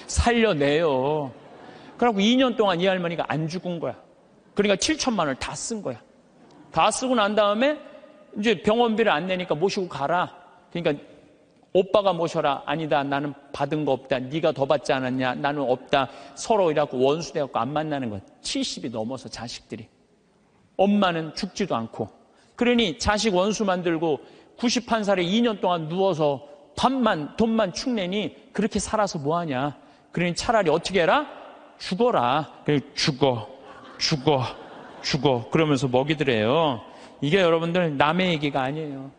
살려내요. 그래갖고 2년 동안 이 할머니가 안 죽은 거야. 그러니까 7천만 원을 다 쓴 거야. 다 쓰고 난 다음에 이제 병원비를 안 내니까 모시고 가라. 그러니까 오빠가 모셔라. 아니다, 나는 받은 거 없다. 네가 더 받지 않았냐? 나는 없다. 서로 이라고 원수돼갖고 안 만나는 거야. 70이 넘어서 자식들이. 엄마는 죽지도 않고. 그러니 자식 원수 만들고 91살에 2년 동안 누워서 돈만 축내니 그렇게 살아서 뭐하냐. 그러니 차라리 어떻게 해라? 죽어라. 죽어. 그러면서 먹이더래요. 이게 여러분들 남의 얘기가 아니에요.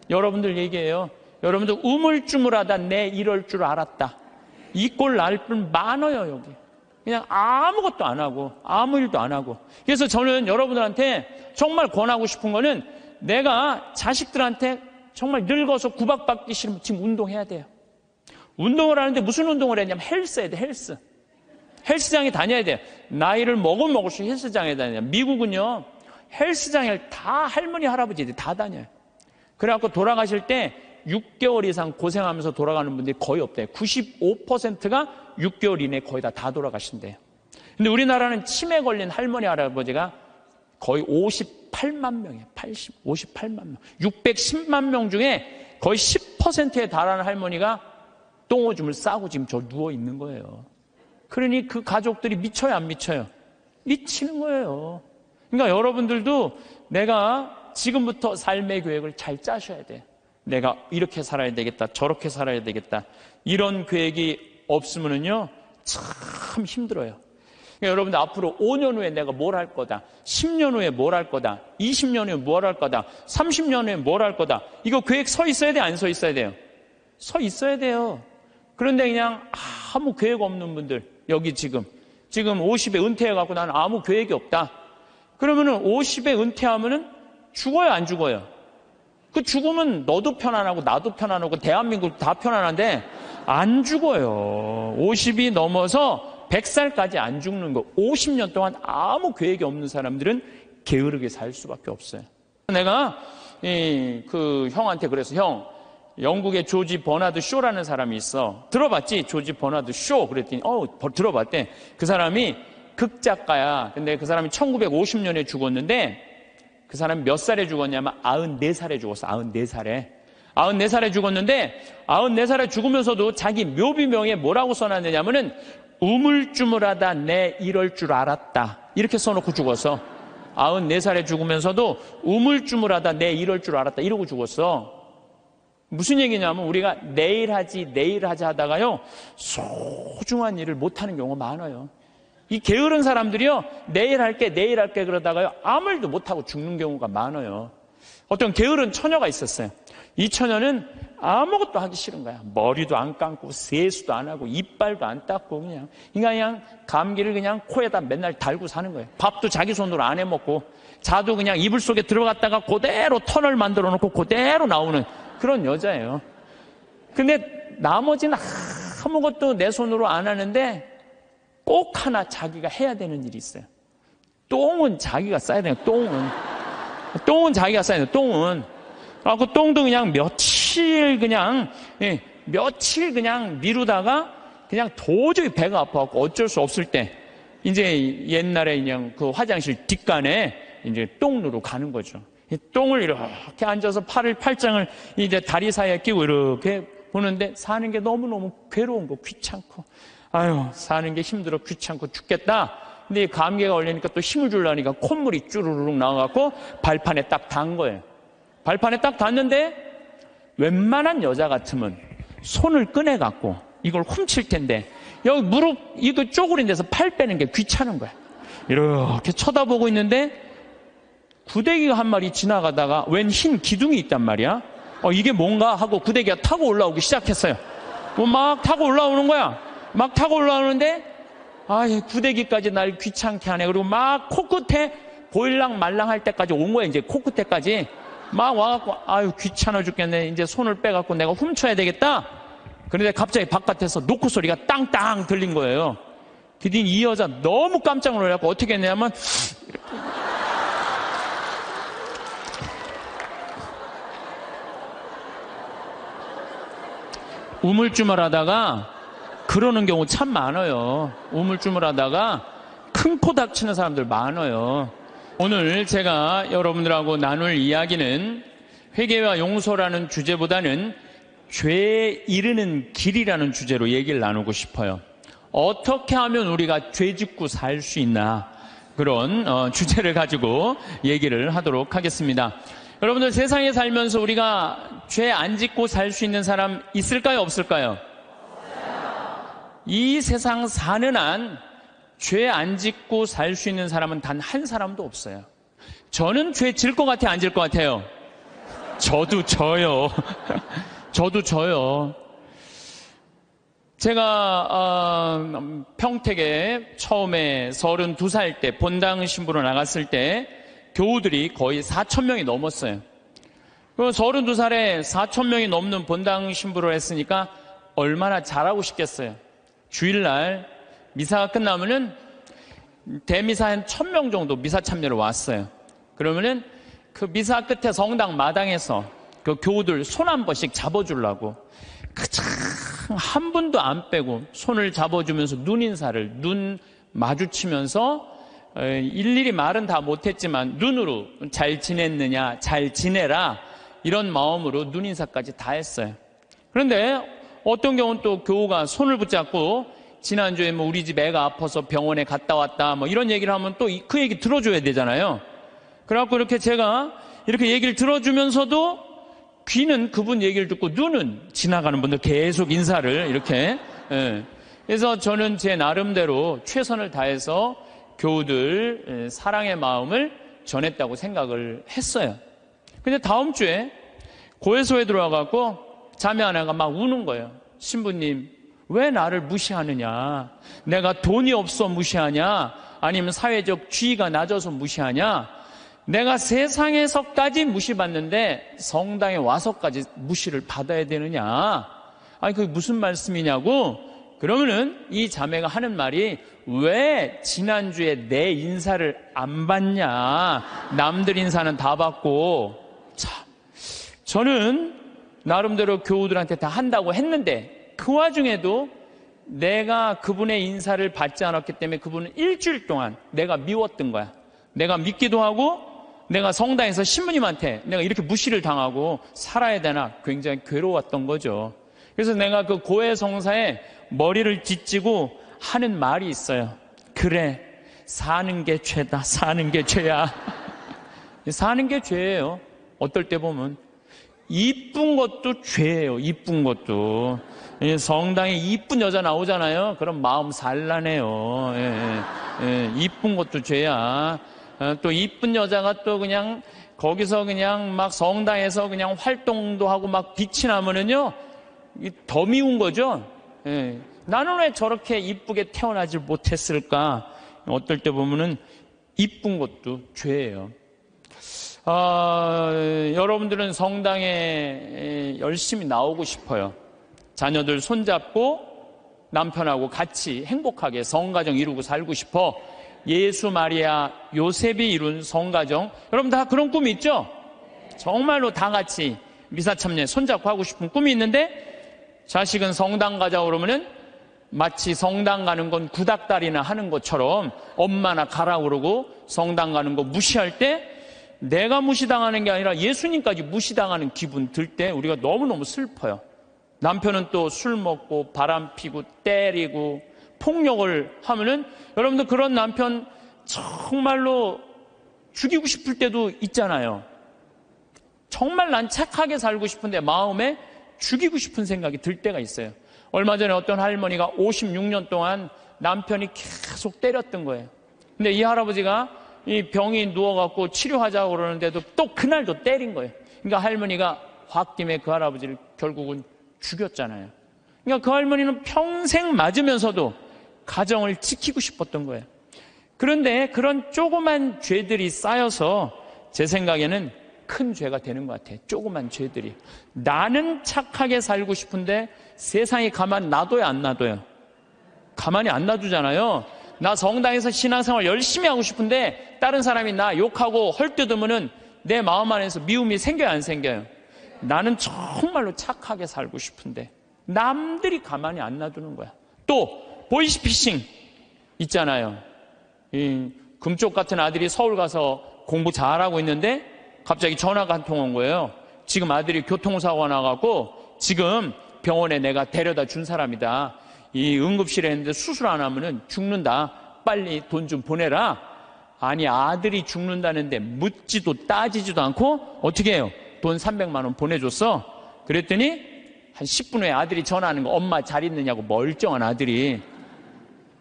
여러분들 얘기예요. 여러분들 우물쭈물하다 내 이럴 줄 알았다. 이 꼴 날 분 많아요, 여기. 그냥 아무것도 안 하고, 아무 일도 안 하고. 그래서 저는 여러분들한테 정말 권하고 싶은 거는 내가 자식들한테 정말 늙어서 구박받기 싫으면 지금 운동해야 돼요. 운동을 하는데 무슨 운동을 했냐면 헬스 해야 돼, 헬스. 헬스장에 다녀야 돼요. 나이를 먹으면 먹을수록 헬스장에 다녀요. 미국은요, 헬스장에 다 할머니, 할아버지들이 다 다녀요. 그래갖고 돌아가실 때 6개월 이상 고생하면서 돌아가는 분들이 거의 없대요. 95%가 6개월 이내에 거의 다 돌아가신대요. 근데 우리나라는 치매 걸린 할머니, 할아버지가 거의 58만 명이에요. 58만 명. 610만 명 중에 거의 10%에 달하는 할머니가 똥오줌을 싸고 지금 저 누워 있는 거예요. 그러니 그 가족들이 미쳐요, 안 미쳐요? 미치는 거예요. 그러니까 여러분들도 내가 지금부터 삶의 계획을 잘 짜셔야 돼요. 내가 이렇게 살아야 되겠다, 저렇게 살아야 되겠다. 이런 계획이 없으면요, 참 힘들어요. 그러니까 여러분들 앞으로 5년 후에 내가 뭘 할 거다, 10년 후에 뭘 할 거다, 20년 후에 뭘 할 거다, 30년 후에 뭘 할 거다. 이거 계획 서 있어야 돼요, 안 서 있어야 돼요? 서 있어야 돼요. 그런데 그냥 아무 계획 없는 분들, 여기 지금 50에 은퇴해갖고 나는 아무 계획이 없다. 그러면은 50에 은퇴하면은 죽어요, 안 죽어요? 그 죽으면 너도 편안하고 나도 편안하고 대한민국 다 편안한데 안 죽어요. 50이 넘어서 100살까지 안 죽는 거. 50년 동안 아무 계획이 없는 사람들은 게으르게 살 수밖에 없어요. 내가 그 형한테 그래서 형, 영국의 조지 버나드 쇼라는 사람이 있어. 들어봤지? 조지 버나드 쇼. 그랬더니 들어봤대. 그 사람이 극작가야. 근데 그 사람이 1950년에 죽었는데 그 사람이 몇 살에 죽었냐면 94살에 죽었어. 94살에. 94살에 죽었는데 94살에 죽으면서도 자기 묘비명에 뭐라고 써놨느냐면은 우물쭈물하다 내 이럴 줄 알았다. 이렇게 써놓고 죽었어. 94살에 죽으면서도 우물쭈물하다 내 이럴 줄 알았다. 이러고 죽었어. 무슨 얘기냐면 우리가 내일 하지 하다가요, 소중한 일을 못하는 경우가 많아요. 이 게으른 사람들이요, 내일 할게 그러다가요, 아무 일도 못하고 죽는 경우가 많아요. 어떤 게으른 처녀가 있었어요. 이 처녀는 아무것도 하기 싫은 거야. 머리도 안 감고 세수도 안 하고 이빨도 안 닦고 그냥 감기를 그냥 코에다 맨날 달고 사는 거예요. 밥도 자기 손으로 안 해먹고 자도 그냥 이불 속에 들어갔다가 그대로 터널 만들어 놓고 그대로 나오는 그런 여자예요. 근데 나머지는 아무것도 내 손으로 안 하는데 꼭 하나 자기가 해야 되는 일이 있어요. 똥은 자기가 싸야 돼요. 똥은 자기가 싸야 돼요. 똥은. 그 똥도 그냥 며칠 그냥 미루다가 그냥 도저히 배가 아파갖고 어쩔 수 없을 때 이제 옛날에 그냥 그 화장실 뒷간에 이제 똥누로 가는 거죠. 이 똥을 이렇게 앉아서 팔짱을 이제 다리 사이에 끼고 이렇게 보는데 사는 게 너무너무 괴로운 거, 귀찮고. 아유, 사는 게 힘들어, 귀찮고 죽겠다. 근데 감기가 걸리니까 또 힘을 주려니까 콧물이 쭈루룩 나와갖고 발판에 딱 닿은 거예요. 발판에 딱 닿는데 웬만한 여자 같으면 손을 꺼내갖고 이걸 훔칠 텐데 여기 무릎 이거 쪼그린 데서 팔 빼는 게 귀찮은 거야. 이렇게 쳐다보고 있는데 구데기가 한 마리 지나가다가 웬 흰 기둥이 있단 말이야. 이게 뭔가 하고 구데기가 타고 올라오기 시작했어요. 막 타고 올라오는 거야. 막 타고 올라오는데 구데기까지 날 귀찮게 하네. 그리고 막 코끝에 보일랑 말랑 할 때까지 온 거야. 이제 코끝에까지 막 와갖고 귀찮아 죽겠네. 이제 손을 빼갖고 내가 훔쳐야 되겠다. 그런데 갑자기 바깥에서 노크 소리가 땅땅 들린 거예요. 그랬더니 이 여자 너무 깜짝 놀라고 어떻게 했냐면 우물쭈물하다가 그러는 경우 참 많아요. 우물쭈물하다가 큰 코 다치는 사람들 많아요. 오늘 제가 여러분들하고 나눌 이야기는 회개와 용서라는 주제보다는 죄에 이르는 길이라는 주제로 얘기를 나누고 싶어요. 어떻게 하면 우리가 죄 짓고 살 수 있나, 그런 주제를 가지고 얘기를 하도록 하겠습니다. 여러분들, 세상에 살면서 우리가 죄 안 짓고 살 수 있는 사람 있을까요, 없을까요? 이 세상 사는 한 죄 안 짓고 살 수 있는 사람은 단 한 사람도 없어요. 저는 죄 질 것 같아요, 안 질 것 같아요? 저도 져요. 저도 져요. 제가 평택에 처음에 32살 때 본당 신부로 나갔을 때 교우들이 거의 4,000명이 넘었어요. 32살에 4,000명이 넘는 본당 신부를 했으니까 얼마나 잘하고 싶겠어요. 주일날 미사가 끝나면은 대미사 한 1,000명 정도 미사 참여를 왔어요. 그러면은 그 미사 끝에 성당 마당에서 그 교우들 손 한 번씩 잡아주려고 그참 한 분도 안 빼고 손을 잡아주면서 눈 마주치면서 일일이 말은 다 못했지만 눈으로 잘 지냈느냐, 잘 지내라, 이런 마음으로 눈인사까지 다 했어요. 그런데 어떤 경우는 또 교우가 손을 붙잡고 지난주에 뭐 우리 집 애가 아파서 병원에 갔다 왔다 뭐 이런 얘기를 하면 또 그 얘기 들어줘야 되잖아요. 그래갖고 이렇게 제가 이렇게 얘기를 들어주면서도 귀는 그분 얘기를 듣고 눈은 지나가는 분들 계속 인사를 이렇게. 그래서 저는 제 나름대로 최선을 다해서 교우들 사랑의 마음을 전했다고 생각을 했어요. 근데 다음 주에 고해소에 들어와갖고 자매 하나가 막 우는 거예요. 신부님, 왜 나를 무시하느냐? 내가 돈이 없어 무시하냐? 아니면 사회적 지위가 낮아서 무시하냐? 내가 세상에서까지 무시받는데 성당에 와서까지 무시를 받아야 되느냐? 아니, 그게 무슨 말씀이냐고? 그러면은 이 자매가 하는 말이, 왜 지난주에 내 인사를 안 받냐? 남들 인사는 다 받고. 참, 저는 나름대로 교우들한테 다 한다고 했는데 그 와중에도 내가 그분의 인사를 받지 않았기 때문에 그분은 일주일 동안 내가 미웠던 거야. 내가 믿기도 하고 내가 성당에서 신부님한테 내가 이렇게 무시를 당하고 살아야 되나 굉장히 괴로웠던 거죠. 그래서 내가 그 고해성사에 머리를 짓지고 하는 말이 있어요. 그래, 사는 게 죄다. 사는 게 죄야. 사는 게 죄예요. 어떨 때 보면 이쁜 것도 죄예요. 이쁜 것도. 성당에 이쁜 여자 나오잖아요. 그럼 마음 산란해요. 이쁜 것도 죄야. 또 이쁜 여자가 또 그냥 거기서 그냥 막 성당에서 그냥 활동도 하고 막 빛이 나면은요, 더 미운 거죠. 나는 왜 저렇게 이쁘게 태어나지 못했을까? 어떨 때 보면은 이쁜 것도 죄예요. 여러분들은 성당에 열심히 나오고 싶어요. 자녀들 손잡고 남편하고 같이 행복하게 성가정 이루고 살고 싶어. 예수, 마리아, 요셉이 이룬 성가정, 여러분 다 그런 꿈이 있죠? 정말로 다 같이 미사 참여 손잡고 하고 싶은 꿈이 있는데, 자식은 성당 가자 그러면은 마치 성당 가는 건 구닥다리나 하는 것처럼 엄마나 가라 그러고 성당 가는 거 무시할 때, 내가 무시당하는 게 아니라 예수님까지 무시당하는 기분 들 때 우리가 너무너무 슬퍼요. 남편은 또 술 먹고 바람 피고 때리고 폭력을 하면은, 여러분들 그런 남편 정말로 죽이고 싶을 때도 있잖아요. 정말 난 착하게 살고 싶은데 마음에 죽이고 싶은 생각이 들 때가 있어요. 얼마 전에 어떤 할머니가 56년 동안 남편이 계속 때렸던 거예요. 근데 이 할아버지가 이 병이 누워갖고 치료하자고 그러는데도 또 그날도 때린 거예요. 그러니까 할머니가 홧김에 그 할아버지를 결국은 죽였잖아요. 그러니까 그 할머니는 평생 맞으면서도 가정을 지키고 싶었던 거예요. 그런데 그런 조그만 죄들이 쌓여서 제 생각에는 큰 죄가 되는 것 같아요. 조그만 죄들이. 나는 착하게 살고 싶은데 세상이 가만 놔둬요, 안 놔둬요? 가만히 안 놔두잖아요. 나 성당에서 신앙생활 열심히 하고 싶은데 다른 사람이 나 욕하고 헐뜯으면은 내 마음 안에서 미움이 생겨요, 안 생겨요? 나는 정말로 착하게 살고 싶은데 남들이 가만히 안 놔두는 거야. 또 보이스피싱 있잖아요. 이 금쪽 같은 아들이 서울 가서 공부 잘하고 있는데 갑자기 전화가 한 통 온 거예요. 지금 아들이 교통사고가 나갖고 지금 병원에 내가 데려다 준 사람이다. 이 응급실에 있는데 수술 안 하면은 죽는다. 빨리 돈 좀 보내라. 아니, 아들이 죽는다는데 묻지도 따지지도 않고 어떻게 해요? 돈 300만 원 보내줬어. 그랬더니 한 10분 후에 아들이 전화하는 거, 엄마 잘 있느냐고. 멀쩡한 아들이.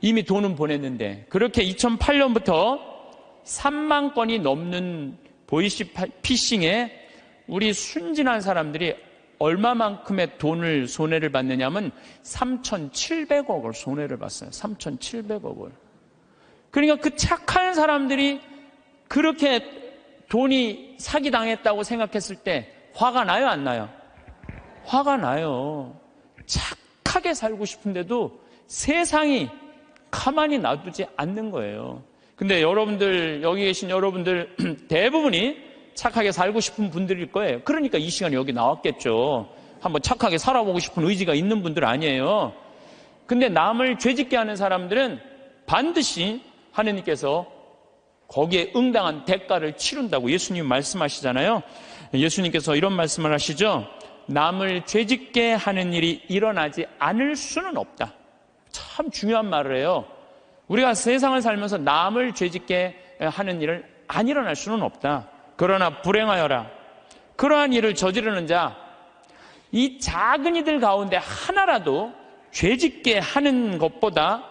이미 돈은 보냈는데. 그렇게 2008년부터 3만 건이 넘는 보이스피싱에 우리 순진한 사람들이 얼마만큼의 돈을 손해를 받느냐면 3,700억을 손해를 봤어요. 3,700억을. 그러니까 그 착한 사람들이 그렇게 돈이 사기당했다고 생각했을 때 화가 나요, 안 나요? 화가 나요. 착하게 살고 싶은데도 세상이 가만히 놔두지 않는 거예요. 근데 여러분들, 여기 계신 여러분들 대부분이 착하게 살고 싶은 분들일 거예요. 그러니까 이 시간에 여기 나왔겠죠. 한번 착하게 살아보고 싶은 의지가 있는 분들 아니에요. 근데 남을 죄짓게 하는 사람들은 반드시 하느님께서 거기에 응당한 대가를 치른다고 예수님 말씀하시잖아요. 예수님께서 이런 말씀을 하시죠. 남을 죄짓게 하는 일이 일어나지 않을 수는 없다. 참 중요한 말을 해요. 우리가 세상을 살면서 남을 죄짓게 하는 일을 안 일어날 수는 없다. 그러나 불행하여라. 그러한 일을 저지르는 자, 이 작은 이들 가운데 하나라도 죄짓게 하는 것보다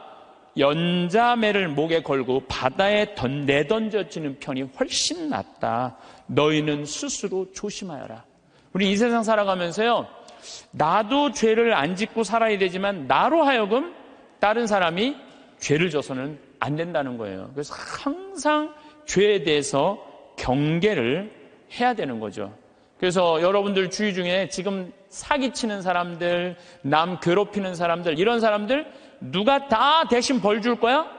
연자매를 목에 걸고 바다에 내던져지는 편이 훨씬 낫다. 너희는 스스로 조심하여라. 우리 이 세상 살아가면서요, 나도 죄를 안 짓고 살아야 되지만 나로 하여금 다른 사람이 죄를 져서는 안 된다는 거예요. 그래서 항상 죄에 대해서 경계를 해야 되는 거죠. 그래서 여러분들 주위 중에 지금 사기치는 사람들, 남 괴롭히는 사람들, 이런 사람들 누가 다 대신 벌 줄 거야?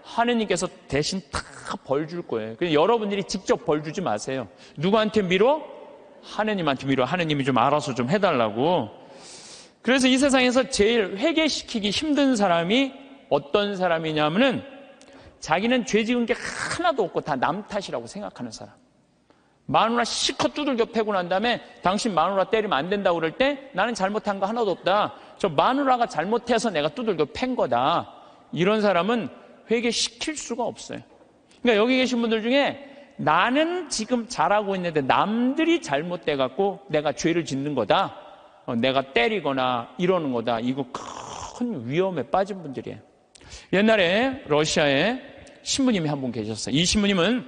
하느님께서 대신 다 벌 줄 거예요. 그래서 여러분들이 직접 벌 주지 마세요. 누구한테 미뤄? 하느님한테 미뤄. 하느님이 좀 알아서 좀 해달라고. 그래서 이 세상에서 제일 회개시키기 힘든 사람이 어떤 사람이냐면은 자기는 죄 지은 게 하나도 없고 다 남 탓이라고 생각하는 사람. 마누라 실컷 두들겨 패고 난 다음에 당신 마누라 때리면 안 된다고 그럴 때 나는 잘못한 거 하나도 없다. 저 마누라가 잘못해서 내가 두들겨 팬 거다. 이런 사람은 회개시킬 수가 없어요. 그러니까 여기 계신 분들 중에 나는 지금 잘하고 있는데 남들이 잘못돼 갖고 내가 죄를 짓는 거다. 내가 때리거나 이러는 거다. 이거 큰 위험에 빠진 분들이에요. 옛날에 러시아에 신부님이 한 분 계셨어요. 이 신부님은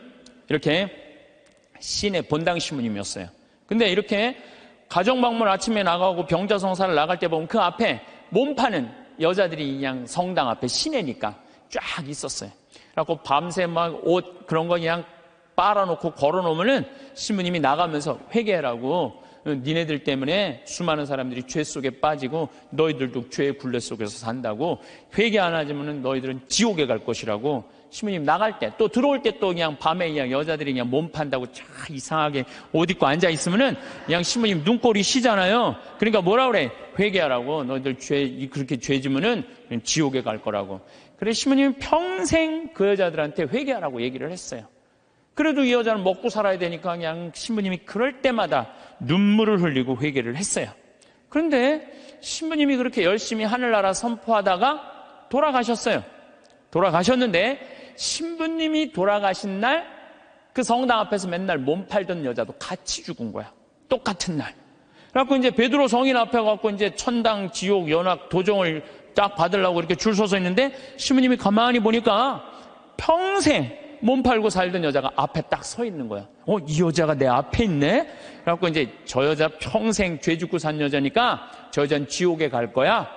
이렇게 시내 본당 신부님이었어요. 근데 이렇게 가정방문 아침에 나가고 병자성사를 나갈 때 보면 그 앞에 몸 파는 여자들이 그냥 성당 앞에 시내니까 쫙 있었어요. 그래갖고 밤새 막 옷 그런 거 그냥 빨아놓고 걸어놓으면은 신부님이 나가면서 회개하라고, 니네들 때문에 수많은 사람들이 죄 속에 빠지고 너희들도 죄의 굴레 속에서 산다고, 회개 안 하지면은 너희들은 지옥에 갈 것이라고. 신부님 나갈 때 또 들어올 때 또 그냥 밤에 그냥 여자들이 그냥 몸 판다고 쫙 이상하게 옷 입고 앉아 있으면은 그냥 신부님 눈꼴이 시잖아요. 그러니까 뭐라 그래? 회개하라고. 너희들 그렇게 죄 지면은 지옥에 갈 거라고. 그래서 신부님이 평생 그 여자들한테 회개하라고 얘기를 했어요. 그래도 이 여자는 먹고 살아야 되니까 그냥 신부님이 그럴 때마다 눈물을 흘리고 회개를 했어요. 그런데 신부님이 그렇게 열심히 하늘나라 선포하다가 돌아가셨어요. 돌아가셨는데 신부님이 돌아가신 날 그 성당 앞에서 맨날 몸 팔던 여자도 같이 죽은 거야. 똑같은 날. 그래갖고 이제 베드로 성인 앞에 가고 이제 천당, 지옥, 연악, 도정을 딱 받으려고 이렇게 줄 서서 있는데 신부님이 가만히 보니까 평생 몸 팔고 살던 여자가 앞에 딱 서 있는 거야. 이 여자가 내 앞에 있네? 그래갖고 이제 저 여자 평생 죄 짓고 산 여자니까 저 여자는 지옥에 갈 거야.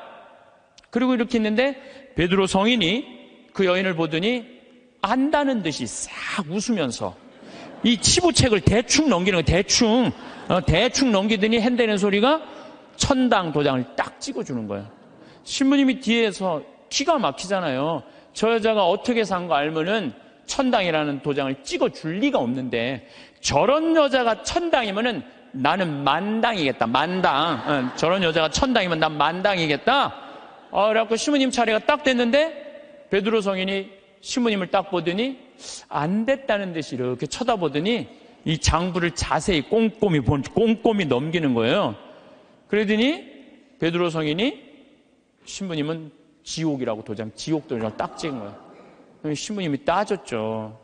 그리고 이렇게 있는데 베드로 성인이 그 여인을 보더니 안다는 듯이 싹 웃으면서 이 치부책을 대충 넘기는 거야. 대충 넘기더니 핸대는 소리가 천당 도장을 딱 찍어주는 거야. 신부님이 뒤에서 기가 막히잖아요. 저 여자가 어떻게 산 거 알면은 천당이라는 도장을 찍어줄 리가 없는데 저런 여자가 천당이면은 나는 만당이겠다. 만당. 저런 여자가 천당이면 난 만당이겠다. 그래갖고 신부님 차례가 딱 됐는데 베드로 성인이 신부님을 딱 보더니 안 됐다는 듯이 이렇게 쳐다보더니 이 장부를 자세히 꼼꼼히 넘기는 거예요. 그러더니 베드로 성인이 신부님은 지옥이라고 지옥 도장 딱 찍은 거예요. 신부님이 따졌죠.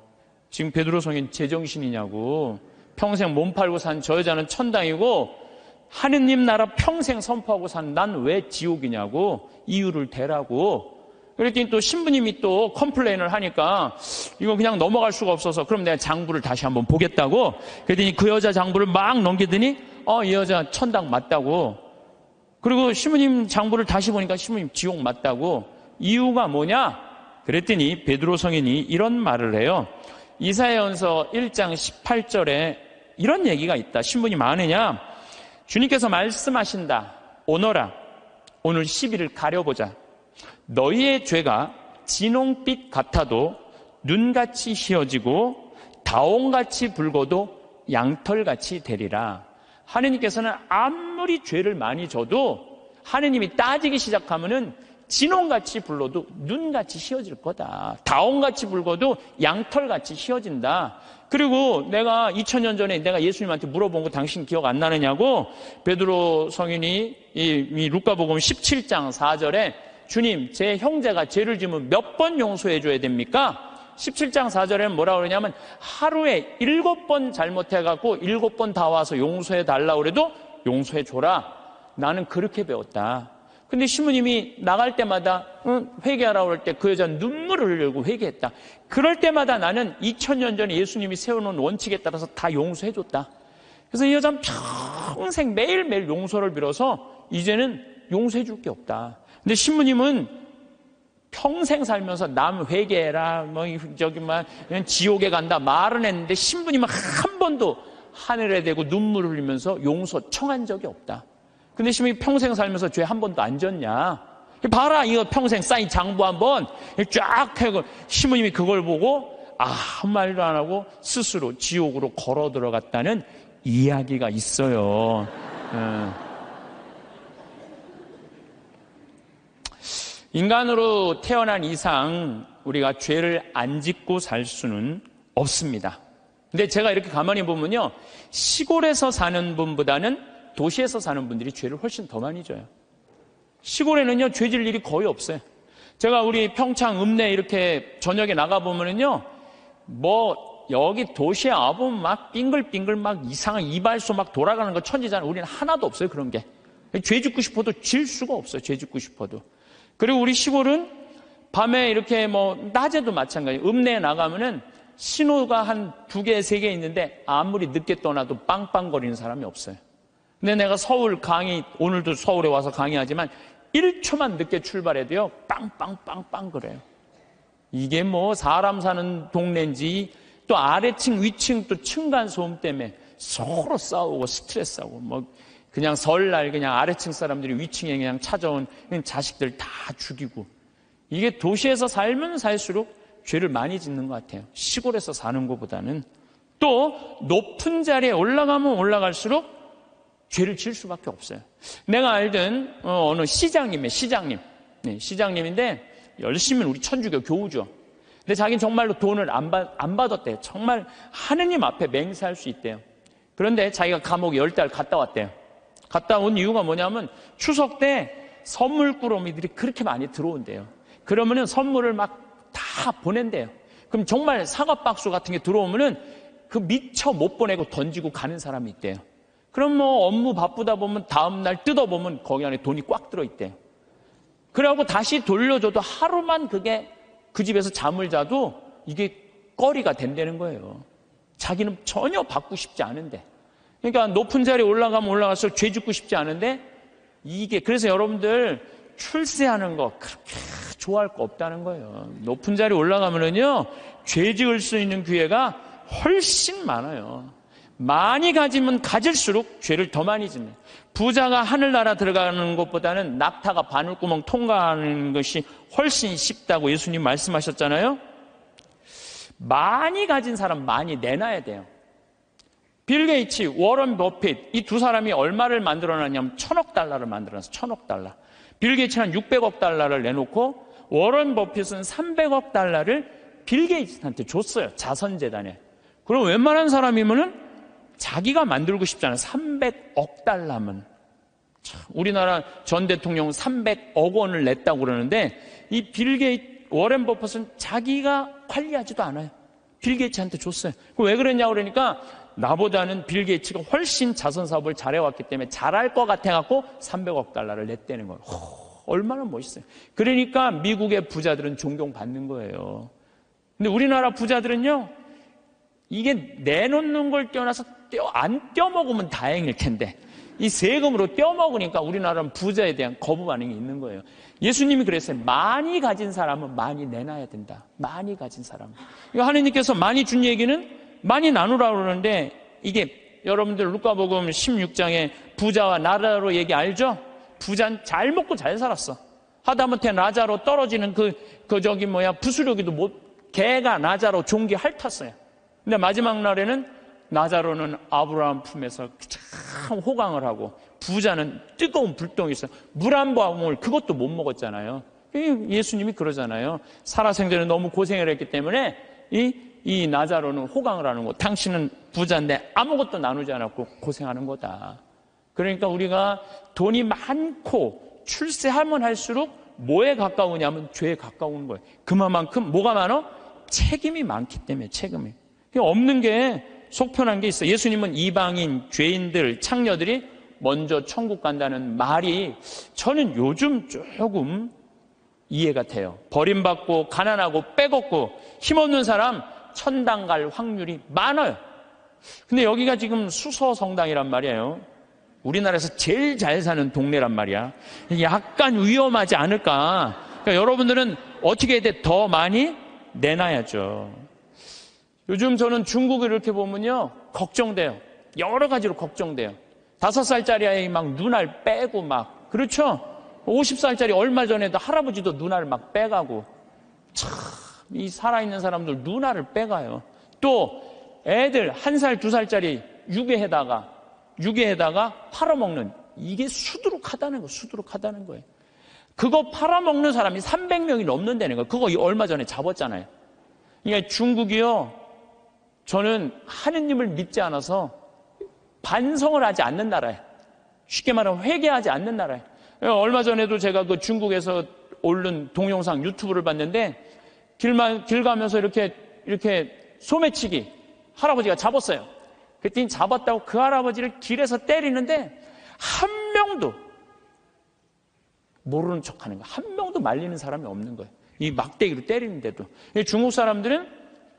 지금 베드로 성인 제정신이냐고. 평생 몸 팔고 산 저 여자는 천당이고 하느님 나라 평생 선포하고 산 난 왜 지옥이냐고 이유를 대라고. 그랬더니 또 신부님이 또 컴플레인을 하니까 이거 그냥 넘어갈 수가 없어서 그럼 내가 장부를 다시 한번 보겠다고. 그랬더니 그 여자 장부를 막 넘기더니 이 여자 천당 맞다고. 그리고 신부님 장부를 다시 보니까 신부님 지옥 맞다고. 이유가 뭐냐? 그랬더니 베드로 성인이 이런 말을 해요. 이사야전서 1장 18절에 이런 얘기가 있다. 신부님 아느냐? 주님께서 말씀하신다. 오너라. 오늘 10일을 가려보자. 너희의 죄가 진홍빛 같아도 눈같이 희어지고 다홍같이 붉어도 양털같이 되리라. 하느님께서는 아무리 죄를 많이 져도 하느님이 따지기 시작하면은 진홍같이 불러도 눈같이 희어질 거다. 다홍같이 붉어도 양털같이 희어진다. 그리고 내가 2000년 전에 내가 예수님한테 물어본 거 당신 기억 안 나느냐고. 베드로 성인이 이 루카복음 17장 4절에 주님, 제 형제가 죄를 지으면 몇 번 용서해 줘야 됩니까? 17장 4절에는 뭐라고 그러냐면 하루에 7번 잘못해갖고 7번 다 와서 용서해 달라고 그래도 용서해 줘라. 나는 그렇게 배웠다. 근데 신부님이 나갈 때마다 회개하라고 할 때 그 여자는 눈물을 흘리고 회개했다. 그럴 때마다 나는 2000년 전에 예수님이 세워놓은 원칙에 따라서 다 용서해 줬다. 그래서 이 여자는 평생 매일매일 용서를 빌어서 이제는 용서해 줄 게 없다. 근데 신부님은 평생 살면서 남 회개해라, 그냥 지옥에 간다 말은 했는데 신부님은 한 번도 하늘에 대고 눈물을 흘리면서 용서 청한 적이 없다. 근데 신부님이 평생 살면서 죄 한 번도 안 졌냐? 봐라, 이거 평생 쌓인 장부 한번 쫙 해고 신부님이 그걸 보고 아무 말도 안 하고 스스로 지옥으로 걸어 들어갔다는 이야기가 있어요. 인간으로 태어난 이상 우리가 죄를 안 짓고 살 수는 없습니다. 근데 제가 이렇게 가만히 보면요, 시골에서 사는 분보다는 도시에서 사는 분들이 죄를 훨씬 더 많이 져요. 시골에는요, 죄 질 일이 거의 없어요. 제가 우리 평창 읍내 이렇게 저녁에 나가보면은요, 여기 도시에 와보면 막 빙글빙글 막 이상한 이발소 막 돌아가는 거 천지잖아요. 우리는 하나도 없어요, 그런 게. 죄 짓고 싶어도 질 수가 없어요, 죄 짓고 싶어도. 그리고 우리 시골은 밤에 이렇게 낮에도 마찬가지예요. 읍내에 나가면은 신호가 한 2개, 3개 있는데 아무리 늦게 떠나도 빵빵거리는 사람이 없어요. 근데 내가 오늘도 서울에 와서 강의하지만 1초만 늦게 출발해도요, 빵빵빵빵 그래요. 이게 사람 사는 동네인지 또 아래층, 위층 또 층간소음 때문에 서로 싸우고 스트레스하고 그냥 설날 그냥 아래층 사람들이 위층에 그냥 찾아온 자식들 다 죽이고. 이게 도시에서 살면 살수록 죄를 많이 짓는 것 같아요. 시골에서 사는 것보다는. 또 높은 자리에 올라가면 올라갈수록 죄를 지을 수밖에 없어요. 내가 알던 어느 시장님. 네, 시장님인데 열심히 우리 천주교 교우죠. 근데 자기는 정말로 돈을 안 받았대요. 정말 하느님 앞에 맹세할 수 있대요. 그런데 자기가 감옥에 10달 갔다 왔대요. 갔다 온 이유가 뭐냐면 추석 때 선물 꾸러미들이 그렇게 많이 들어온대요. 그러면은 선물을 막 다 보낸대요. 그럼 정말 사과 박스 같은 게 들어오면은 그 미처 못 보내고 던지고 가는 사람이 있대요. 그럼 업무 바쁘다 보면 다음날 뜯어보면 거기 안에 돈이 꽉 들어있대요. 그래갖고 다시 돌려줘도 하루만 그 집에서 잠을 자도 이게 거리가 된다는 거예요. 자기는 전혀 받고 싶지 않은데. 그러니까 높은 자리에 올라가면 올라갈수록 죄 짓고 싶지 않은데 그래서 여러분들 출세하는 거 그렇게 좋아할 거 없다는 거예요. 높은 자리에 올라가면은요, 죄 지을 수 있는 기회가 훨씬 많아요. 많이 가지면 가질수록 죄를 더 많이 짓는. 부자가 하늘나라 들어가는 것보다는 낙타가 바늘구멍 통과하는 것이 훨씬 쉽다고 예수님 말씀하셨잖아요. 많이 가진 사람 많이 내놔야 돼요. 빌 게이츠, 워런 버핏 이 두 사람이 얼마를 만들어놨냐면 $1000억 만들어놨어요. $1000억. 빌 게이츠는 600억 달러를 내놓고 워런 버핏은 300억 달러를 빌 게이츠한테 줬어요. 자선재단에. 그럼 웬만한 사람이면은 자기가 만들고 싶잖아요. 300억 달러면. 우리나라 전 대통령 300억 원을 냈다고 그러는데 이 빌 게이츠, 워런 버핏은 자기가 관리하지도 않아요. 빌 게이츠한테 줬어요. 왜 그랬냐고 그러니까 나보다는 빌 게이츠가 훨씬 자선 사업을 잘해왔기 때문에 잘할 것 같아갖고 300억 달러를 냈다는 거예요. 얼마나 멋있어요. 그러니까 미국의 부자들은 존경받는 거예요. 근데 우리나라 부자들은요, 이게 내놓는 걸 떼어놔서 안 떼어먹으면 다행일 텐데 이 세금으로 떼어먹으니까 우리나라는 부자에 대한 거부 반응이 있는 거예요. 예수님이 그랬어요. 많이 가진 사람은 많이 내놔야 된다. 많이 가진 사람. 하느님께서 많이 준 얘기는 많이 나누라고 그러는데 이게 여러분들 루카복음 16장에 부자와 나자로 얘기 알죠? 부자는 잘 먹고 잘 살았어. 하다못해 나자로 떨어지는 부스러기도 개가 나자로 종기 핥았어요. 근데 마지막 날에는 나자로는 아브라함 품에서 참 호강을 하고 부자는 뜨거운 불똥이 있어요. 물 한 방울 그것도 못 먹었잖아요. 예수님이 그러잖아요. 살아생전에 너무 고생을 했기 때문에 이 나자로는 호강을 하는 거. 당신은 부자인데 아무것도 나누지 않았고 고생하는 거다. 그러니까 우리가 돈이 많고 출세하면 할수록 뭐에 가까우냐면 죄에 가까운 거예요. 그만큼 뭐가 많아? 책임이 많기 때문에 책임이. 없는 게 속편한 게 있어요. 예수님은 이방인, 죄인들, 창녀들이 먼저 천국 간다는 말이 저는 요즘 조금 이해가 돼요. 버림받고 가난하고 빼곡고 힘없는 사람 천당 갈 확률이 많아요. 근데 여기가 지금 수서성당이란 말이에요. 우리나라에서 제일 잘 사는 동네란 말이야. 약간 위험하지 않을까. 그러니까 여러분들은 어떻게 해야 돼? 더 많이 내놔야죠. 요즘 저는 중국을 이렇게 보면요 걱정돼요. 여러 가지로 걱정돼요. 5살짜리 아이 막 눈알 빼고 막, 그렇죠? 50살짜리 얼마 전에도 할아버지도 눈알을 막 빼가고, 참 이 살아있는 사람들 눈알을 빼가요. 또 애들 1살 2살짜리 유괴해다가 팔아먹는, 이게 수두룩하다는 거예요. 그거 팔아먹는 사람이 300명이 넘는다는 거예요. 그거 얼마 전에 잡았잖아요. 그러니까 중국이요, 저는 하느님을 믿지 않아서 반성을 하지 않는 나라예요. 쉽게 말하면 회개하지 않는 나라예요. 얼마 전에도 제가 그 중국에서 올린 동영상 유튜브를 봤는데 길 가면서 이렇게 소매치기 할아버지가 잡았어요. 그랬더니 잡았다고 그 할아버지를 길에서 때리는데 한 명도 모르는 척하는 거예요. 한 명도 말리는 사람이 없는 거예요. 이 막대기로 때리는데도. 중국 사람들은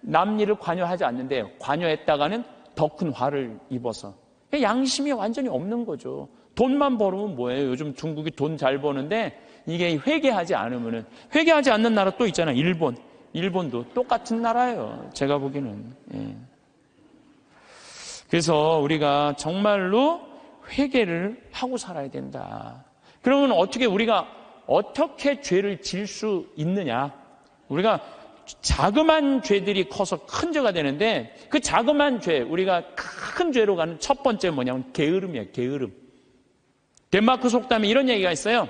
남 일을 관여하지 않는데 관여했다가는 더 큰 화를 입어서 양심이 완전히 없는 거죠. 돈만 벌으면 뭐예요? 요즘 중국이 돈 잘 버는데 이게 회개하지 않으면은, 회개하지 않는 나라 또 있잖아요. 일본도 똑같은 나라예요. 제가 보기에는. 예. 그래서 우리가 정말로 회개를 하고 살아야 된다. 그러면 우리가 어떻게 죄를 질 수 있느냐? 우리가 자그만 죄들이 커서 큰 죄가 되는데 그 자그만 죄, 우리가 큰 죄로 가는 첫 번째 뭐냐면 게으름이에요. 게으름. 덴마크 속담에 이런 얘기가 있어요.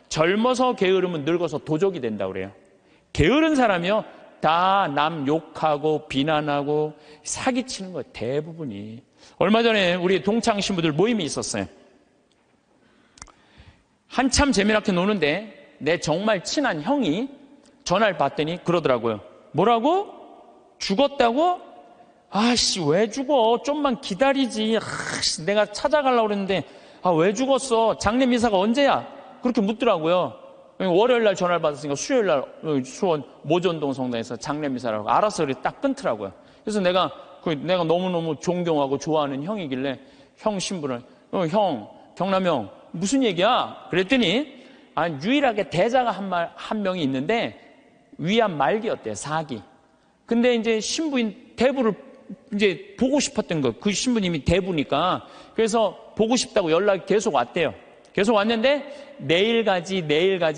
젊어서 게으르면 늙어서 도적이 된다고 그래요. 게으른 사람이요 다 남 욕하고 비난하고 사기치는 거예요. 대부분이. 얼마 전에 우리 동창 신부들 모임이 있었어요. 한참 재미나게 노는데 내 정말 친한 형이 전화를 받더니 그러더라고요. 뭐라고? 죽었다고? 아씨 왜 죽어? 좀만 기다리지. 아씨 내가 찾아가려고 그랬는데 왜 죽었어? 장례 미사가 언제야? 그렇게 묻더라고요. 월요일 날 전화를 받았으니까 수요일 날 수원 모전동 성당에서 장례 미사라고 알아서 딱 끊더라고요. 그래서 내가 너무너무 존경하고 좋아하는 형이길래 형 신부를 형 경남 형 무슨 얘기야? 그랬더니 유일하게 대자가 한 명이 있는데 위암 말기였대요. 4기. 근데 이제 신부인 대부를 이제 보고 싶었던 거. 그 신부님이 대부니까. 그래서 보고 싶다고 연락이 계속 왔대요. 계속 왔는데 내일 가지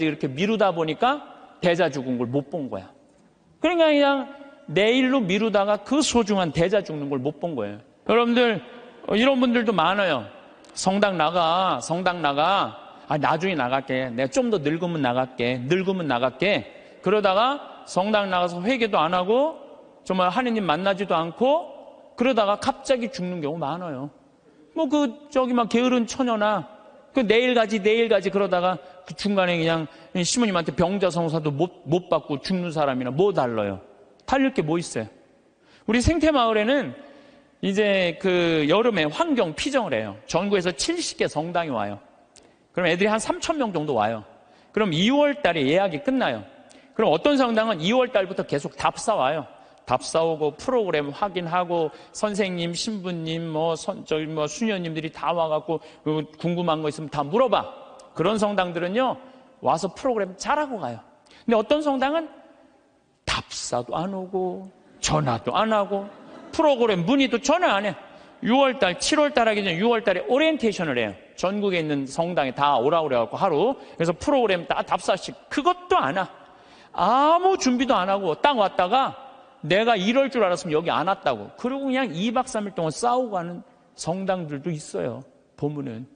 이렇게 미루다 보니까 대자 죽은 걸 못 본 거야. 그러니까 그냥 내일로 미루다가 그 소중한 대자 죽는 걸 못 본 거예요. 여러분들 이런 분들도 많아요. 성당 나가. 나중에 나갈게. 내가 좀 더 늙으면 나갈게. 그러다가 성당 나가서 회개도 안 하고 정말 하느님 만나지도 않고 그러다가 갑자기 죽는 경우 많아요. 막 게으른 처녀나 내일 가지 그러다가 그 중간에 그냥 시모님한테 병자성사도 못 받고 죽는 사람이나 뭐 달라요? 달릴 게 뭐 있어요? 우리 생태마을에는 이제 그 여름에 환경 피정을 해요. 전국에서 70개 성당이 와요. 그럼 애들이 한 3,000명 정도 와요. 그럼 2월 달에 예약이 끝나요. 그럼 어떤 성당은 2월 달부터 계속 답사 와요. 답사 오고 프로그램 확인하고 선생님, 신부님, 수녀님들이 다 와갖고 궁금한 거 있으면 다 물어봐. 그런 성당들은요 와서 프로그램 잘하고 가요. 근데 어떤 성당은 답사도 안 오고 전화도 안 하고 프로그램 문의도 전화 안 해. 6월달, 7월달 하기 전에 6월달에 오리엔테이션을 해요. 전국에 있는 성당에 다 오라고 그래갖고 하루. 그래서 프로그램 다 답사식. 그것도 안 와. 아무 준비도 안 하고 딱 왔다가 내가 이럴 줄 알았으면 여기 안 왔다고. 그리고 그냥 2박 3일 동안 싸우고 가는 성당들도 있어요. 보면은.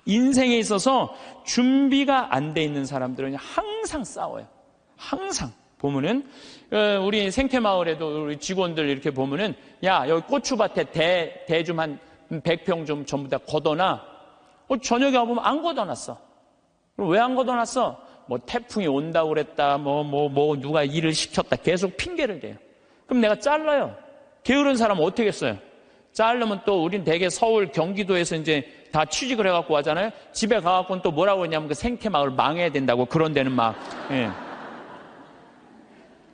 인생에 있어서 준비가 안 돼 있는 사람들은 항상 싸워요. 항상. 보면은 우리 생태마을에도 우리 직원들 이렇게 보면은 야 여기 고추밭에 대 좀 한 100평 좀 전부 다 걷어놔. 저녁에 와보면 안 걷어놨어. 왜 안 걷어놨어? 태풍이 온다고 그랬다. 누가 일을 시켰다. 계속 핑계를 대요. 그럼 내가 잘라요. 게으른 사람은 어떻게 했어요? 자르면 또 우린 대개 서울 경기도에서 이제 다 취직을 해갖고 하잖아요. 집에 가갖고는 또 뭐라고 했냐면 그 생태마을 망해야 된다고 그런 데는 막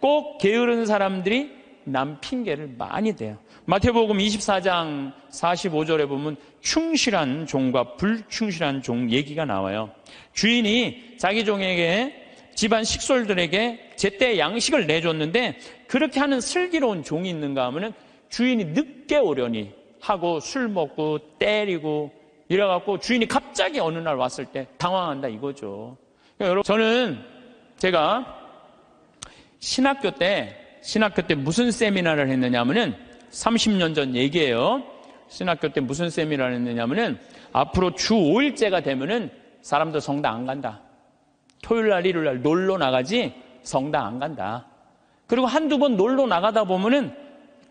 꼭 게으른 사람들이 남 핑계를 많이 대요. 마태복음 24장 45절에 보면 충실한 종과 불충실한 종 얘기가 나와요. 주인이 자기 종에게 집안 식솔들에게 제때 양식을 내줬는데 그렇게 하는 슬기로운 종이 있는가 하면은 주인이 늦게 오려니 하고 술 먹고 때리고 이래갖고 주인이 갑자기 어느 날 왔을 때 당황한다 이거죠. 그러니까 여러분 저는 제가 신학교 때 무슨 세미나를 했느냐면은 30년 전 얘기예요. 신학교 때 무슨 세미나를 했느냐면은 앞으로 주 5일째가 되면은 사람들 성당 안 간다. 토요일 날 일요일 날 놀러 나가지 성당 안 간다. 그리고 한두 번 놀러 나가다 보면은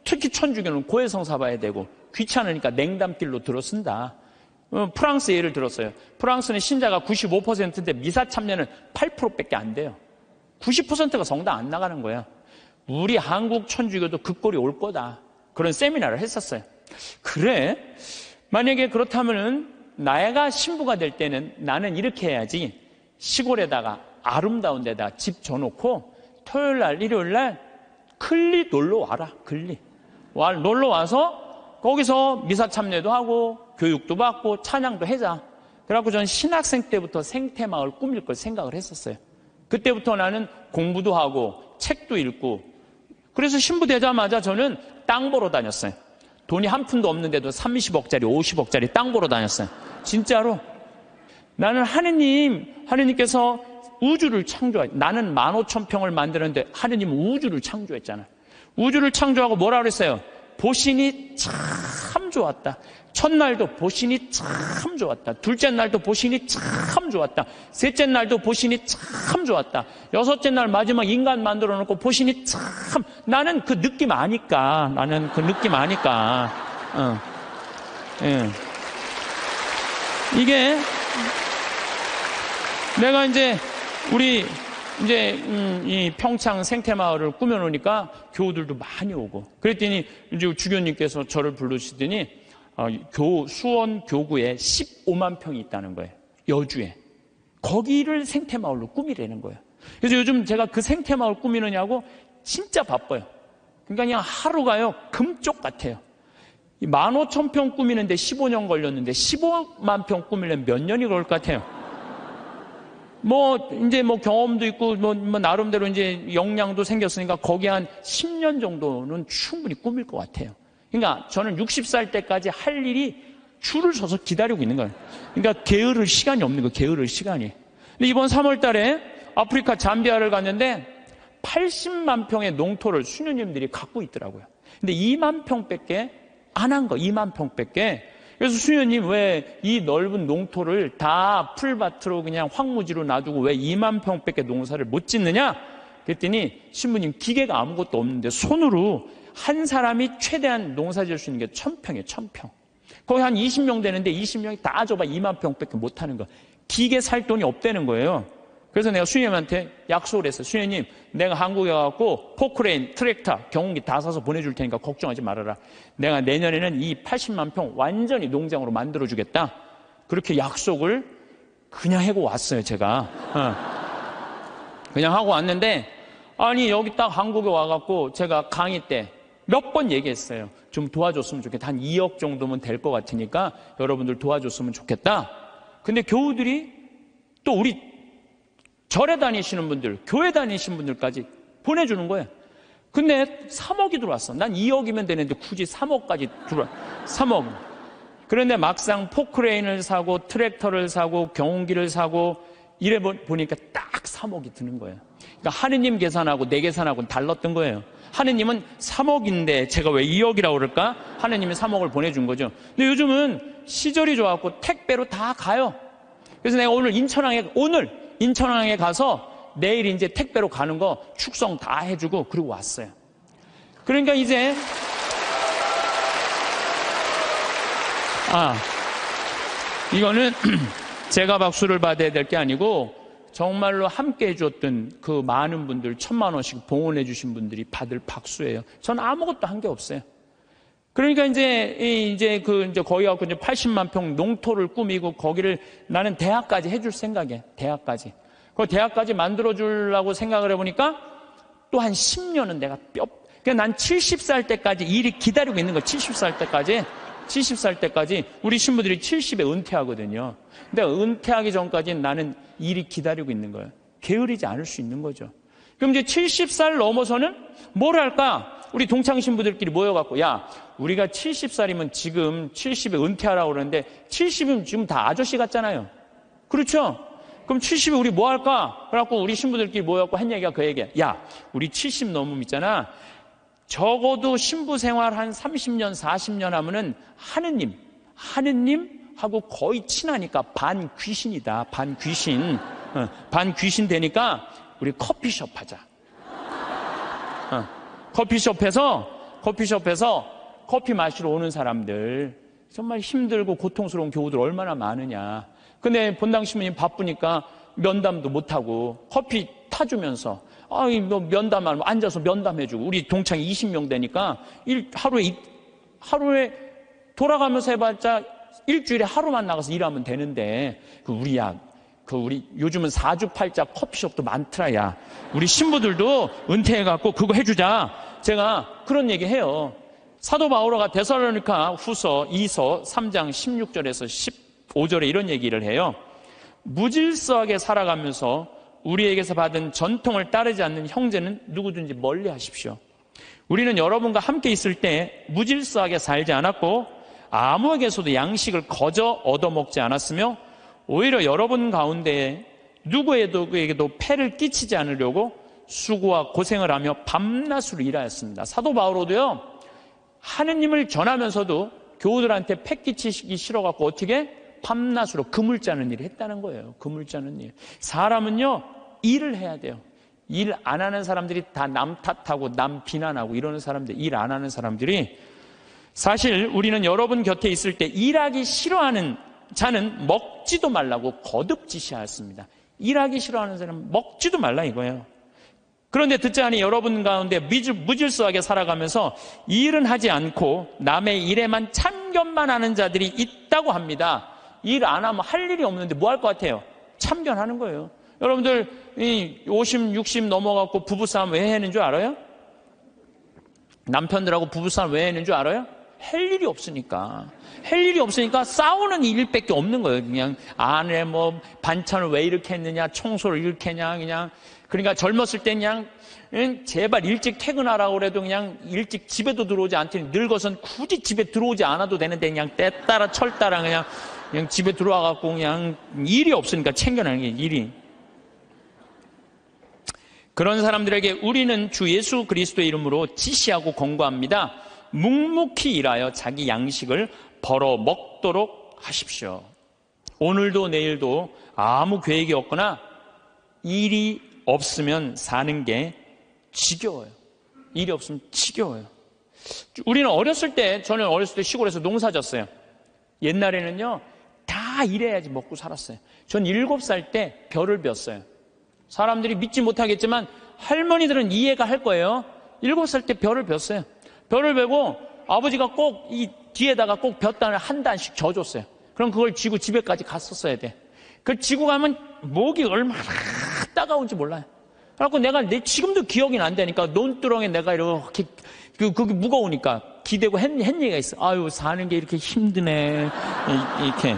특히 천주교는 고해성사 봐야 되고 귀찮으니까 냉담길로 들어선다. 프랑스 예를 들었어요. 프랑스는 신자가 95%인데 미사 참여는 8%밖에 안 돼요. 90%가 성당 안 나가는 거야. 우리 한국 천주교도 그 꼴이 올 거다. 그런 세미나를 했었어요. 그래? 만약에 그렇다면은 내가 신부가 될 때는 나는 이렇게 해야지. 시골에다가 아름다운 데다 집 져놓고 토요일 날 일요일 날 클리 놀러 와라. 클리. 놀러 와서 거기서 미사 참여도 하고 교육도 받고 찬양도 해자. 그래갖고 저는 신학생 때부터 생태마을 꾸밀 걸 생각을 했었어요. 그때부터 나는 공부도 하고 책도 읽고 그래서 신부 되자마자 저는 땅 보러 다녔어요. 돈이 한 푼도 없는데도 30억짜리 50억짜리 땅 보러 다녔어요. 진짜로. 나는 하느님께서 우주를 나는 15,000평을 만드는데 하느님은 우주를 창조했잖아요. 우주를 창조하고 뭐라 그랬어요? 보신이 참 좋았다. 첫날도 보신이 참 좋았다. 둘째 날도 보신이 참 좋았다. 셋째 날도 보신이 참 좋았다. 여섯째 날 마지막 인간 만들어 놓고 보신이 참. 나는 그 느낌 아니까. 이게 내가 이제 이 평창 생태마을을 꾸며놓으니까 교우들도 많이 오고 그랬더니 이제 주교님께서 저를 부르시더니 수원 교구에 15만 평이 있다는 거예요. 여주에. 거기를 생태마을로 꾸미라는 거예요. 그래서 요즘 제가 그 생태마을 꾸미느냐고 진짜 바빠요. 그러니까 그냥 하루가요 금쪽 같아요. 15,000평 꾸미는데 15년 걸렸는데 15만 평 꾸미려면 몇 년이 걸릴 것 같아요. 이제 경험도 있고, 나름대로 이제 역량도 생겼으니까 거기 한 10년 정도는 충분히 꾸밀 것 같아요. 그러니까 저는 60살 때까지 할 일이 줄을 서서 기다리고 있는 거예요. 그러니까 게으를 시간이 없는 거예요, 게으를 시간이. 근데 이번 3월 달에 아프리카 잠비아를 갔는데 80만 평의 농토를 수녀님들이 갖고 있더라고요. 근데 2만 평밖에 안 한 거, 2만 평밖에. 그래서 수녀님 왜 이 넓은 농토를 다 풀밭으로 그냥 황무지로 놔두고 왜 2만 평밖에 농사를 못 짓느냐? 그랬더니 신부님 기계가 아무것도 없는데 손으로 한 사람이 최대한 농사 지을 수 있는 게 1000평이에요. 1000평. 거기 한 20명 되는데 20명이 다 줘봐 2만 평밖에 못 하는 거. 기계 살 돈이 없다는 거예요. 그래서 내가 수녀님한테 약속을 했어요. 수녀님, 내가 한국에 가갖고 포크레인, 트랙터, 경운기 다 사서 보내줄 테니까 걱정하지 말아라. 내가 내년에는 이 80만 평 완전히 농장으로 만들어주겠다. 그렇게 약속을 그냥 하고 왔어요, 제가. 그냥 하고 왔는데, 아니, 여기 딱 한국에 와갖고 제가 강의 때 몇 번 얘기했어요. 좀 도와줬으면 좋겠다. 한 2억 정도면 될 것 같으니까 여러분들 도와줬으면 좋겠다. 근데 교우들이 또 우리 절에 다니시는 분들, 교회 다니시는 분들까지 보내주는 거예요. 근데 3억이 들어왔어. 난 2억이면 되는데 굳이 3억까지 들어와. 3억. 그런데 막상 포크레인을 사고 트랙터를 사고 경운기를 사고 이래 보니까 딱 3억이 드는 거예요. 그러니까 하느님 계산하고 내 계산하고는 달랐던 거예요. 하느님은 3억인데 제가 왜 2억이라고 그럴까? 하느님이 3억을 보내준 거죠. 근데 요즘은 시절이 좋아갖고 택배로 다 가요. 그래서 내가 오늘 인천항에 가서 내일 이제 택배로 가는 거 축성 다 해주고 그리고 왔어요. 그러니까 이제 이거는 제가 박수를 받아야 될 게 아니고 정말로 함께 해줬던 그 많은 분들 1000만 원씩 봉헌해 주신 분들이 받을 박수예요. 저는 아무것도 한 게 없어요. 그러니까 이제 거기 갖고 이제 80만 평 농토를 꾸미고 거기를 나는 대학까지 해줄 생각이에요. 대학까지. 그 대학까지 만들어주려고 생각을 해보니까 또 한 10년은 내가 그러니까 난 70살 때까지 일이 기다리고 있는 거예요. 70살 때까지 우리 신부들이 70에 은퇴하거든요. 근데 은퇴하기 전까지는 나는 일이 기다리고 있는 거예요. 게으르지 않을 수 있는 거죠. 그럼 이제 70살 넘어서는 뭘 할까? 우리 동창 신부들끼리 모여갖고 야, 우리가 70살이면 지금 70에 은퇴하라고 그러는데 70이면 지금 다 아저씨 같잖아요. 그렇죠? 그럼 70에 우리 뭐 할까? 그래갖고 우리 신부들끼리 모여갖고 한 얘기가 그 얘기야. 야, 우리 70 넘으면 있잖아. 적어도 신부 생활 한 30년, 40년 하면은 하느님하고 거의 친하니까 반 귀신이다. 반 귀신 되니까 우리 커피숍 하자. 커피숍에서 커피 마시러 오는 사람들, 정말 힘들고 고통스러운 교우들 얼마나 많으냐. 근데 본당 신부님 바쁘니까 면담도 못하고 커피 타주면서 너 면담하면 앉아서 면담해주고 우리 동창이 20명 되니까 하루에 돌아가면서 해봤자 일주일에 하루만 나가서 일하면 되는데 우리 요즘은 4주8자 커피숍도 많더라. 야, 우리 신부들도 은퇴해갖고 그거 해주자. 제가 그런 얘기 해요. 사도 바오로가 데살로니가 후서 2서 3장 16절에서 15절에 이런 얘기를 해요. 무질서하게 살아가면서 우리에게서 받은 전통을 따르지 않는 형제는 누구든지 멀리 하십시오. 우리는 여러분과 함께 있을 때 무질서하게 살지 않았고 아무에게서도 양식을 거저 얻어먹지 않았으며 오히려 여러분 가운데 누구에게도 폐를 끼치지 않으려고 수고와 고생을 하며 밤낮으로 일하였습니다. 사도 바오로도요, 하느님을 전하면서도 교우들한테 폐 끼치기 싫어갖고 어떻게 밤낮으로 금을 짜는 일을 했다는 거예요. 금을 짜는 일. 사람은요, 일을 해야 돼요. 일 안 하는 사람들이 다 남 탓하고 남 비난하고 이러는 사람들, 일 안 하는 사람들이, 사실 우리는 여러분 곁에 있을 때 일하기 싫어하는 자는 먹지도 말라고 거듭 지시하였습니다. 일하기 싫어하는 사람은 먹지도 말라 이거예요. 그런데 듣자 하니 여러분 가운데 무질서하게 살아가면서 일은 하지 않고 남의 일에만 참견만 하는 자들이 있다고 합니다. 일 안 하면 할 일이 없는데 뭐 할 것 같아요? 참견하는 거예요. 여러분들 50, 60 넘어갖고 부부싸움 왜 하는 줄 알아요? 남편들하고 부부싸움 왜 하는 줄 알아요? 할 일이 없으니까. 싸우는 일밖에 없는 거예요. 그냥 아내 반찬을 왜 이렇게 했느냐, 청소를 이렇게 했냐, 그냥. 그러니까 젊었을 때 그냥 제발 일찍 퇴근하라고 그래도 그냥 일찍 집에도 들어오지 않더니 늙어선 굳이 집에 들어오지 않아도 되는데 그냥 때 따라 철 따라 그냥 집에 들어와갖고 그냥 일이 없으니까 챙겨내는 게 일이. 그런 사람들에게 우리는 주 예수 그리스도의 이름으로 지시하고 권고합니다. 묵묵히 일하여 자기 양식을 벌어 먹도록 하십시오. 오늘도 내일도 아무 계획이 없거나 일이 없으면 사는 게 지겨워요. 일이 없으면 지겨워요. 우리는 저는 어렸을 때 시골에서 농사 졌어요. 옛날에는요, 다 일해야지 먹고 살았어요. 전 7살 때 벼를 뱄어요. 사람들이 믿지 못하겠지만 할머니들은 이해가 할 거예요. 7살 때 벼를 뱄어요. 벼를 베고 아버지가 꼭 이 뒤에다가 꼭 볕단을 한 단씩 져줬어요. 그럼 그걸 지고 집에까지 갔었어야 돼. 그걸 지고 가면 목이 얼마나 따가운지 몰라요. 그래갖고 지금도 기억이 난다니까. 논두렁에 내가 이렇게, 그게 무거우니까 기대고 한 얘기가 있어. 아유, 사는 게 이렇게 힘드네. 이렇게.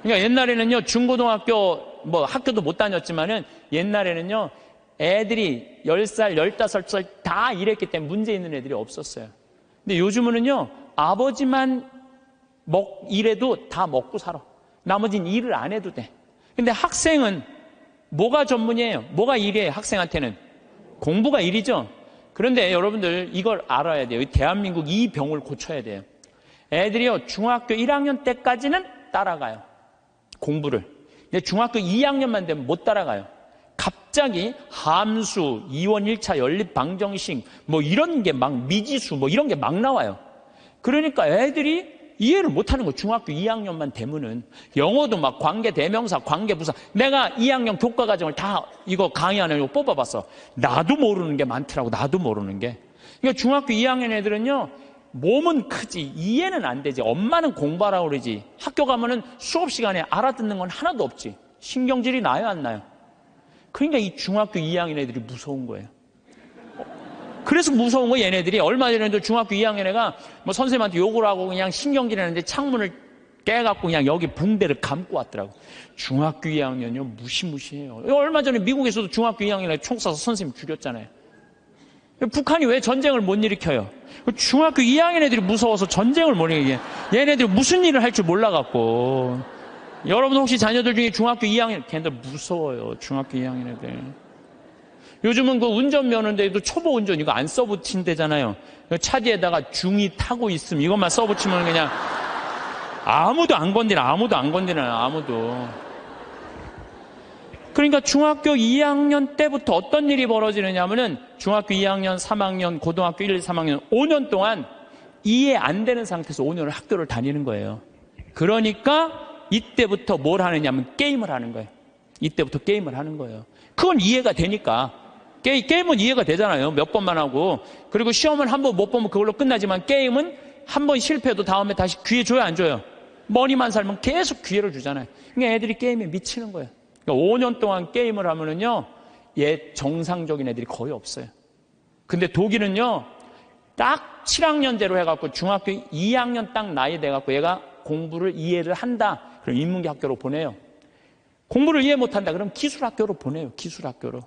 그러니까 옛날에는요, 중고등학교, 학교도 못 다녔지만은 옛날에는요, 애들이 10살, 15살 다 일했기 때문에 문제 있는 애들이 없었어요. 근데 요즘은요, 아버지만 일해도 다 먹고 살아. 나머지는 일을 안 해도 돼. 근데 학생은 뭐가 전문이에요? 뭐가 일이에요? 학생한테는 공부가 일이죠. 그런데 여러분들 이걸 알아야 돼요. 대한민국 이 병을 고쳐야 돼요. 애들이요, 중학교 1학년 때까지는 따라가요. 공부를. 근데 중학교 2학년만 되면 못 따라가요. 갑자기 함수, 2원 1차 연립 방정식, 이런 게 막 미지수, 이런 게 막 나와요. 그러니까 애들이 이해를 못하는 거예요. 중학교 2학년만 되면은. 영어도 막 관계 대명사, 관계 부사. 내가 2학년 교과 과정을 다 이거 강의하는 거 뽑아봤어. 나도 모르는 게 많더라고. 나도 모르는 게. 그러니까 중학교 2학년 애들은요, 몸은 크지 이해는 안 되지. 엄마는 공부하라고 그러지. 학교 가면은 수업 시간에 알아듣는 건 하나도 없지. 신경질이 나요, 안 나요? 그러니까 이 중학교 2학년 애들이 무서운 거예요. 그래서 무서운 거 얘네들이. 얼마 전에도 중학교 2학년 애가 선생님한테 욕을 하고 그냥 신경질 내는데 창문을 깨갖고 그냥 여기 붕대를 감고 왔더라고. 중학교 2학년이요, 무시무시해요. 얼마 전에 미국에서도 중학교 2학년 애 총 쏴서 선생님 죽였잖아요. 북한이 왜 전쟁을 못 일으켜요? 중학교 2학년 애들이 무서워서 전쟁을 못 일으켜요. 얘네들이 무슨 일을 할 줄 몰라갖고. 여러분 혹시 자녀들 중에 중학교 2학년, 걔네들 무서워요. 중학교 2학년 애들. 요즘은 그 운전면허인데도 초보 운전 이거 안 써붙인대잖아요. 차 뒤에다가 중2 타고 있음 이것만 써붙이면 그냥 아무도 안 건드려. 아무도. 그러니까 중학교 2학년 때부터 어떤 일이 벌어지느냐면은 중학교 2학년, 3학년, 고등학교 1, 3학년 5년 동안 이해 안 되는 상태에서 5년을 학교를 다니는 거예요. 그러니까 이때부터 뭘 하느냐면 게임을 하는 거예요. 이때부터 게임을 하는 거예요. 그건 이해가 되니까. 게임은 이해가 되잖아요. 몇 번만 하고. 그리고 시험을 한 번 못 보면 그걸로 끝나지만 게임은 한 번 실패해도 다음에 다시 기회 줘요, 안 줘요? 머리만 살면 계속 기회를 주잖아요. 그러니까 애들이 게임에 미치는 거예요. 그러니까 5년 동안 게임을 하면은요, 정상적인 애들이 거의 없어요. 근데 독일은요, 딱 7학년대로 해갖고 중학교 2학년 딱 나이 돼갖고 얘가 공부를 이해를 한다. 그럼 인문계 학교로 보내요. 공부를 이해 못한다. 그럼 기술학교로 보내요. 기술학교로.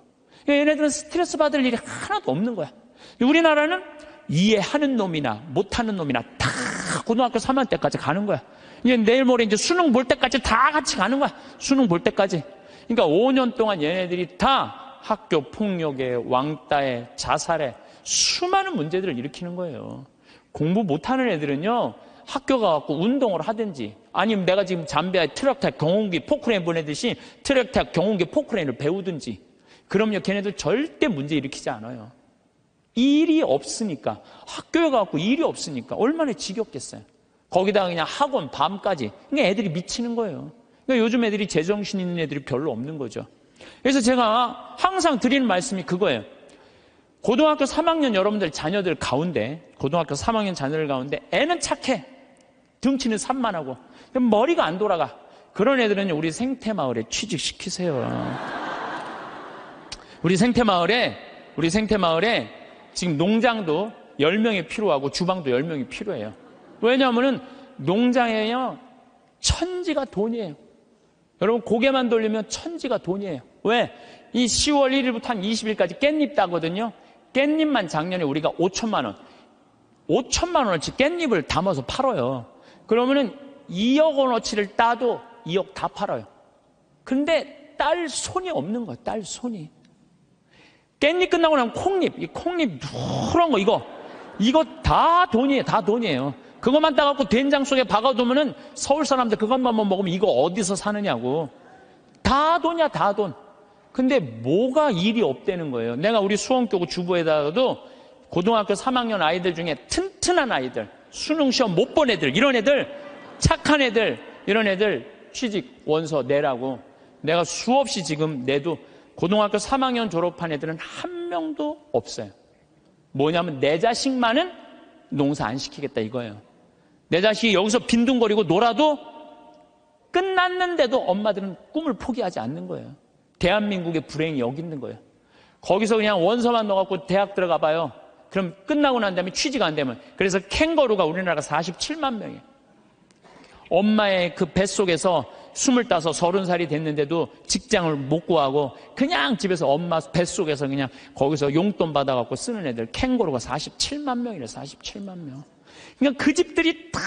얘네들은 스트레스 받을 일이 하나도 없는 거야. 우리나라는 이해하는 놈이나 못하는 놈이나 다 고등학교 3학년 때까지 가는 거야. 이제 내일 모레 이제 수능 볼 때까지 다 같이 가는 거야. 수능 볼 때까지. 그러니까 5년 동안 얘네들이 다 학교 폭력에, 왕따에, 자살에 수많은 문제들을 일으키는 거예요. 공부 못하는 애들은요, 학교 가갖고 운동을 하든지 아니면 내가 지금 잠베아에 트럭탑 경운기 포크레인 보내듯이 트럭탑 경운기 포크레인을 배우든지. 그럼요, 걔네들 절대 문제 일으키지 않아요. 일이 없으니까. 학교에 가갖고 일이 없으니까 얼마나 지겹겠어요. 거기다가 그냥 학원 밤까지. 그러니까 애들이 미치는 거예요. 그러니까 요즘 애들이 제정신 있는 애들이 별로 없는 거죠. 그래서 제가 항상 드리는 말씀이 그거예요. 고등학교 3학년 여러분들 자녀들 가운데, 고등학교 3학년 자녀들 가운데 애는 착해. 등치는 산만하고 머리가 안 돌아가. 그런 애들은 우리 생태마을에 취직시키세요. 우리 생태마을에 지금 농장도 10명이 필요하고 주방도 10명이 필요해요. 왜냐하면 농장에요, 천지가 돈이에요. 여러분 고개만 돌리면 천지가 돈이에요. 왜? 이 10월 1일부터 한 20일까지 깻잎 따거든요. 깻잎만 작년에 우리가 5천만 원어치 깻잎을 담아서 팔아요. 그러면은 2억 원어치를 따도 2억 다 팔아요. 근데 딸 손이 없는 거야. 딸 손이. 깻잎 끝나고 나면 콩잎, 이 콩잎 누런 거 이거 이거 다 돈이에요. 다 돈이에요. 그것만 따갖고 된장 속에 박아두면은 서울 사람들 그것만 먹으면 이거 어디서 사느냐고. 다 돈이야, 다 돈. 근데 뭐가 일이 없다는 거예요. 내가 우리 수원교 주부에다가도 고등학교 3학년 아이들 중에 튼튼한 아이들, 수능 시험 못 본 애들, 이런 애들, 착한 애들, 이런 애들 취직 원서 내라고 내가 수없이 지금 내도 고등학교 3학년 졸업한 애들은 한 명도 없어요. 뭐냐면 내 자식만은 농사 안 시키겠다 이거예요. 내 자식이 여기서 빈둥거리고 놀아도 끝났는데도 엄마들은 꿈을 포기하지 않는 거예요. 대한민국의 불행이 여기 있는 거예요. 거기서 그냥 원서만 넣어갖고 대학 들어가 봐요. 그럼 끝나고 난 다음에 취직 안 되면. 그래서 캥거루가 우리나라가 47만 명이에요. 엄마의 그 뱃속에서 25, 30살이 됐는데도 직장을 못 구하고 그냥 집에서 엄마 뱃속에서 그냥 거기서 용돈 받아갖고 쓰는 애들 캥거루가 47만 명이래. 47만 명. 그러니까 그 집들이 다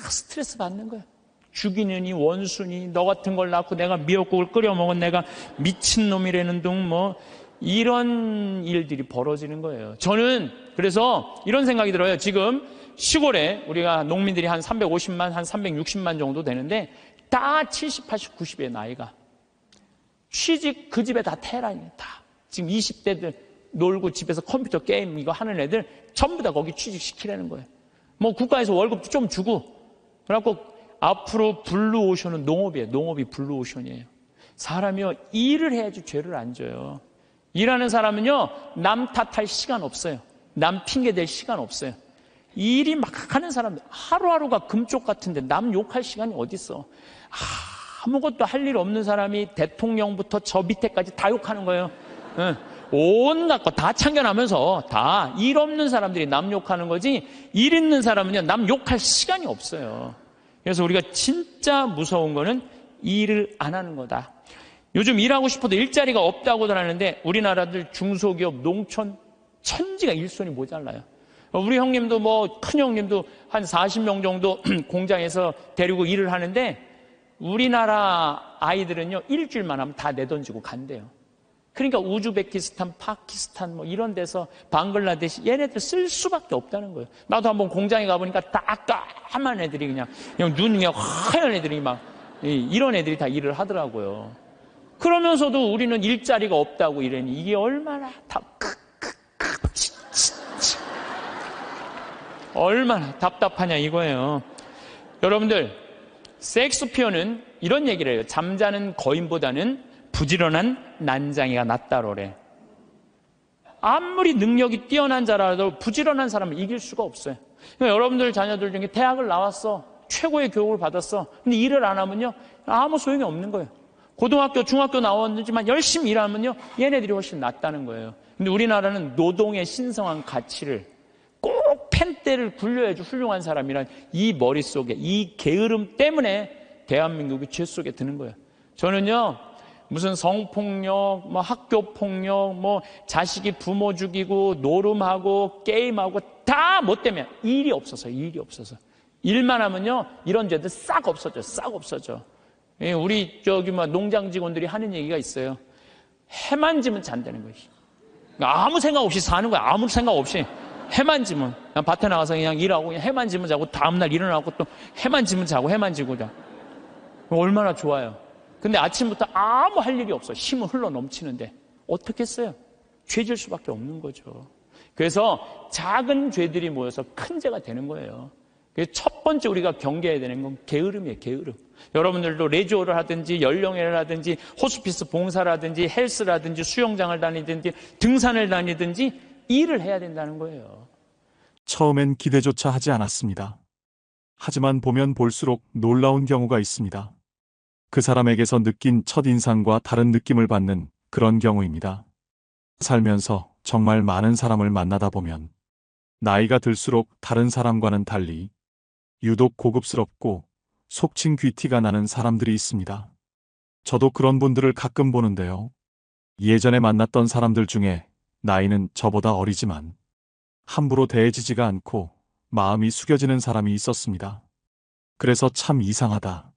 스트레스 받는 거예요. 죽이느니 원수니 너 같은 걸 낳고 내가 미역국을 끓여 먹은 내가 미친놈이라는 둥 뭐 이런 일들이 벌어지는 거예요. 저는 그래서 이런 생각이 들어요. 지금 시골에 우리가 농민들이 한 350만, 한 360만 정도 되는데 다 70, 80, 90의 나이가 취직 그 집에 다 테란이에요. 다. 지금 20대들 놀고 집에서 컴퓨터 게임 이거 하는 애들 전부 다 거기 취직시키라는 거예요. 뭐 국가에서 월급도 좀 주고 그래갖고 앞으로 블루오션은 농업이에요. 농업이 블루오션이에요. 사람이요 일을 해야지 죄를 안 져요. 일하는 사람은요 남 탓할 시간 없어요. 남 핑계 댈 시간 없어요. 일이 막 하는 사람들 하루하루가 금쪽 같은데 남 욕할 시간이 어딨어. 아무것도 할 일 없는 사람이 대통령부터 저 밑에까지 다 욕하는 거예요. 온갖 거 다 참견하면서 다 일 없는 사람들이 남 욕하는 거지 일 있는 사람은요 남 욕할 시간이 없어요. 그래서 우리가 진짜 무서운 거는 일을 안 하는 거다. 요즘 일하고 싶어도 일자리가 없다고들 하는데 우리나라들 중소기업, 농촌 천지가 일손이 모자라요. 우리 형님도 뭐 큰 형님도 한 40명 정도 공장에서 데리고 일을 하는데 우리나라 아이들은요 일주일만 하면 다 내던지고 간대요. 그러니까 우즈베키스탄, 파키스탄 뭐 이런 데서 방글라데시 얘네들 쓸 수밖에 없다는 거예요. 나도 한번 공장에 가보니까 다 까만 애들이 그냥 눈이 그냥 하얀 애들이 막 이런 애들이 다 일을 하더라고요. 그러면서도 우리는 일자리가 없다고 이러니 이게 얼마나 얼마나 답답하냐 이거예요. 여러분들 섹스피어는 이런 얘기를 해요. 잠자는 거인보다는 부지런한 난장이가 낫다로래. 아무리 능력이 뛰어난 자라도 부지런한 사람을 이길 수가 없어요. 그러니까 여러분들 자녀들 중에 대학을 나왔어. 최고의 교육을 받았어. 근데 일을 안 하면요 아무 소용이 없는 거예요. 고등학교, 중학교 나왔지만 열심히 일하면요 얘네들이 훨씬 낫다는 거예요. 근데 우리나라는 노동의 신성한 가치를 꼭 펜대를 굴려야지 훌륭한 사람이란 이 머릿속에 이 게으름 때문에 대한민국이 죄 속에 드는 거예요. 저는요 무슨 성폭력, 뭐 학교폭력, 뭐 자식이 부모 죽이고 노름하고 게임하고 다 뭐 때문에 일이 없어서 일만 하면요 이런 죄들 싹 없어져. 우리 뭐 농장 직원들이 하는 얘기가 있어요. 해만 지면 잔다는 거지. 아무 생각 없이 사는 거야. 아무 생각 없이 해만 지면 그냥 밭에 나가서 그냥 일하고 그냥 해만 지면 자고 다음날 일어나고 또 해만 지면 자고 해만 지고 자. 얼마나 좋아요. 근데 아침부터 아무 할 일이 없어. 힘은 흘러 넘치는데 어떻게 했어요? 죄질 수밖에 없는 거죠. 그래서 작은 죄들이 모여서 큰 죄가 되는 거예요. 그래서 첫 번째 우리가 경계해야 되는 건 게으름이에요. 게으름. 여러분들도 레지오를 하든지 연령회를 하든지 호스피스 봉사라든지 헬스라든지 수영장을 다니든지 등산을 다니든지 일을 해야 된다는 거예요. 처음엔 기대조차 하지 않았습니다. 하지만 보면 볼수록 놀라운 경우가 있습니다. 그 사람에게서 느낀 첫인상과 다른 느낌을 받는 그런 경우입니다. 살면서 정말 많은 사람을 만나다 보면 나이가 들수록 다른 사람과는 달리 유독 고급스럽고 속칭 귀티가 나는 사람들이 있습니다. 저도 그런 분들을 가끔 보는데요. 예전에 만났던 사람들 중에 나이는 저보다 어리지만 함부로 대해지지가 않고 마음이 숙여지는 사람이 있었습니다. 그래서 참 이상하다.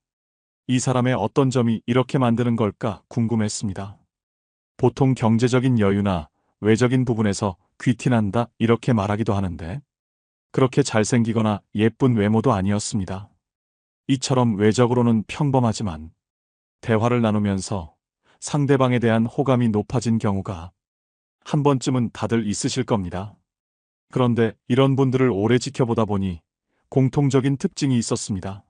이 사람의 어떤 점이 이렇게 만드는 걸까 궁금했습니다. 보통 경제적인 여유나 외적인 부분에서 귀티난다 이렇게 말하기도 하는데 그렇게 잘생기거나 예쁜 외모도 아니었습니다. 이처럼 외적으로는 평범하지만 대화를 나누면서 상대방에 대한 호감이 높아진 경우가 한 번쯤은 다들 있으실 겁니다. 그런데 이런 분들을 오래 지켜보다 보니 공통적인 특징이 있었습니다.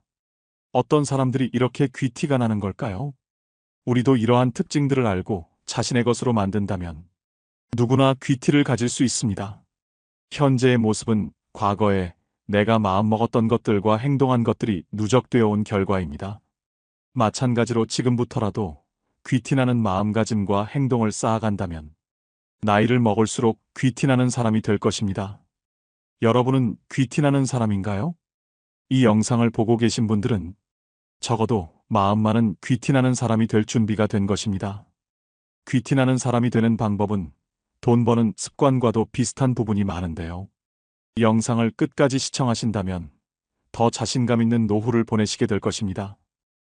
어떤 사람들이 이렇게 귀티가 나는 걸까요? 우리도 이러한 특징들을 알고 자신의 것으로 만든다면 누구나 귀티를 가질 수 있습니다. 현재의 모습은 과거에 내가 마음먹었던 것들과 행동한 것들이 누적되어 온 결과입니다. 마찬가지로 지금부터라도 귀티나는 마음가짐과 행동을 쌓아간다면 나이를 먹을수록 귀티나는 사람이 될 것입니다. 여러분은 귀티나는 사람인가요? 이 영상을 보고 계신 분들은 적어도 마음만은 귀티나는 사람이 될 준비가 된 것입니다. 귀티나는 사람이 되는 방법은 돈 버는 습관과도 비슷한 부분이 많은데요. 이 영상을 끝까지 시청하신다면 더 자신감 있는 노후를 보내시게 될 것입니다.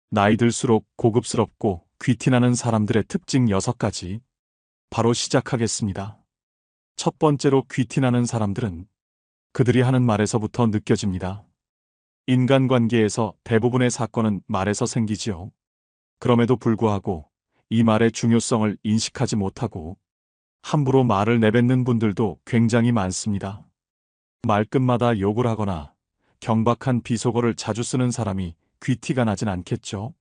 나이 들수록 고급스럽고 귀티나는 사람들의 특징 6가지 바로 시작하겠습니다. 첫 번째로 귀티나는 사람들은 그들이 하는 말에서부터 느껴집니다. 인간관계에서 대부분의 사건은 말에서 생기지요. 그럼에도 불구하고 이 말의 중요성을 인식하지 못하고 함부로 말을 내뱉는 분들도 굉장히 많습니다. 말끝마다 욕을 하거나 경박한 비속어를 자주 쓰는 사람이 귀티가 나진 않겠죠.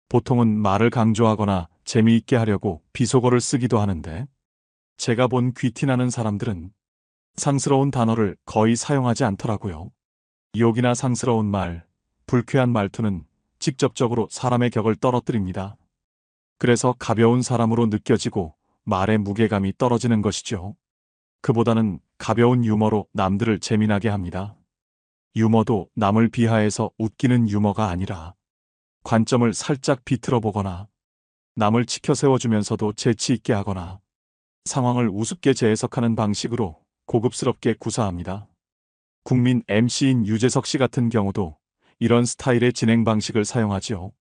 보통은 말을 강조하거나 재미있게 하려고 비속어를 쓰기도 하는데 제가 본 귀티나는 사람들은 상스러운 단어를 거의 사용하지 않더라고요. 욕이나 상스러운 말, 불쾌한 말투는 직접적으로 사람의 격을 떨어뜨립니다. 그래서 가벼운 사람으로 느껴지고 말의 무게감이 떨어지는 것이죠. 그보다는 가벼운 유머로 남들을 재미나게 합니다. 유머도 남을 비하해서 웃기는 유머가 아니라 관점을 살짝 비틀어 보거나 남을 치켜 세워주면서도 재치 있게 하거나 상황을 우습게 재해석하는 방식으로 고급스럽게 구사합니다. 국민 MC인 유재석 씨 같은 경우도 이런 스타일의 진행 방식을 사용하지요.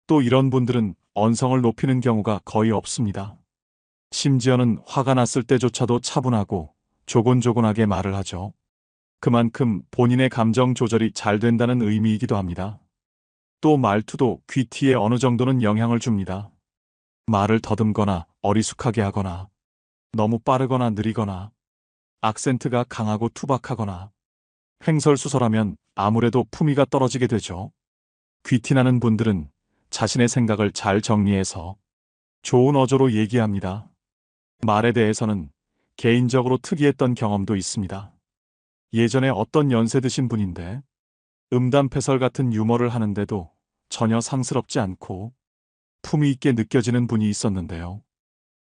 또 이런 분들은 언성을 높이는 경우가 거의 없습니다. 심지어는 화가 났을 때조차도 차분하고 조곤조곤하게 말을 하죠. 그만큼 본인의 감정 조절이 잘 된다는 의미이기도 합니다. 또 말투도 귀티에 어느 정도는 영향을 줍니다. 말을 더듬거나 어리숙하게 하거나 너무 빠르거나 느리거나 악센트가 강하고 투박하거나 횡설수설하면 아무래도 품위가 떨어지게 되죠. 귀티나는 분들은 자신의 생각을 잘 정리해서 좋은 어조로 얘기합니다. 말에 대해서는 개인적으로 특이했던 경험도 있습니다. 예전에 어떤 연세 드신 분인데 음담패설 같은 유머를 하는데도 전혀 상스럽지 않고 품위 있게 느껴지는 분이 있었는데요.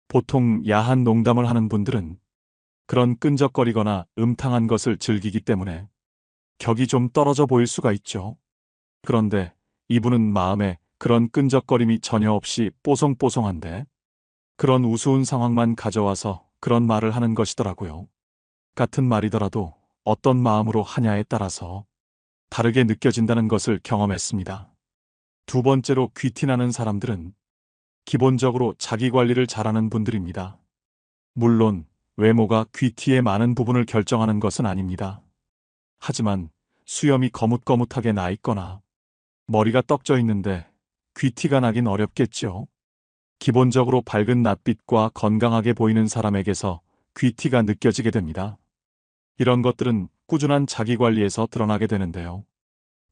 보통 야한 농담을 하는 분들은 그런 끈적거리거나 음탕한 것을 즐기기 때문에 격이 좀 떨어져 보일 수가 있죠. 그런데 이분은 마음에 그런 끈적거림이 전혀 없이 뽀송뽀송한데 그런 우스운 상황만 가져와서 그런 말을 하는 것이더라고요. 같은 말이더라도 어떤 마음으로 하냐에 따라서 다르게 느껴진다는 것을 경험했습니다. 두 번째로 귀티나는 사람들은 기본적으로 자기 관리를 잘하는 분들입니다. 물론 외모가 귀티의 많은 부분을 결정하는 것은 아닙니다. 하지만 수염이 거뭇거뭇하게 나 있거나 머리가 떡져 있는데 귀티가 나긴 어렵겠죠. 기본적으로 밝은 낯빛과 건강하게 보이는 사람에게서 귀티가 느껴지게 됩니다. 이런 것들은 꾸준한 자기관리에서 드러나게 되는데요.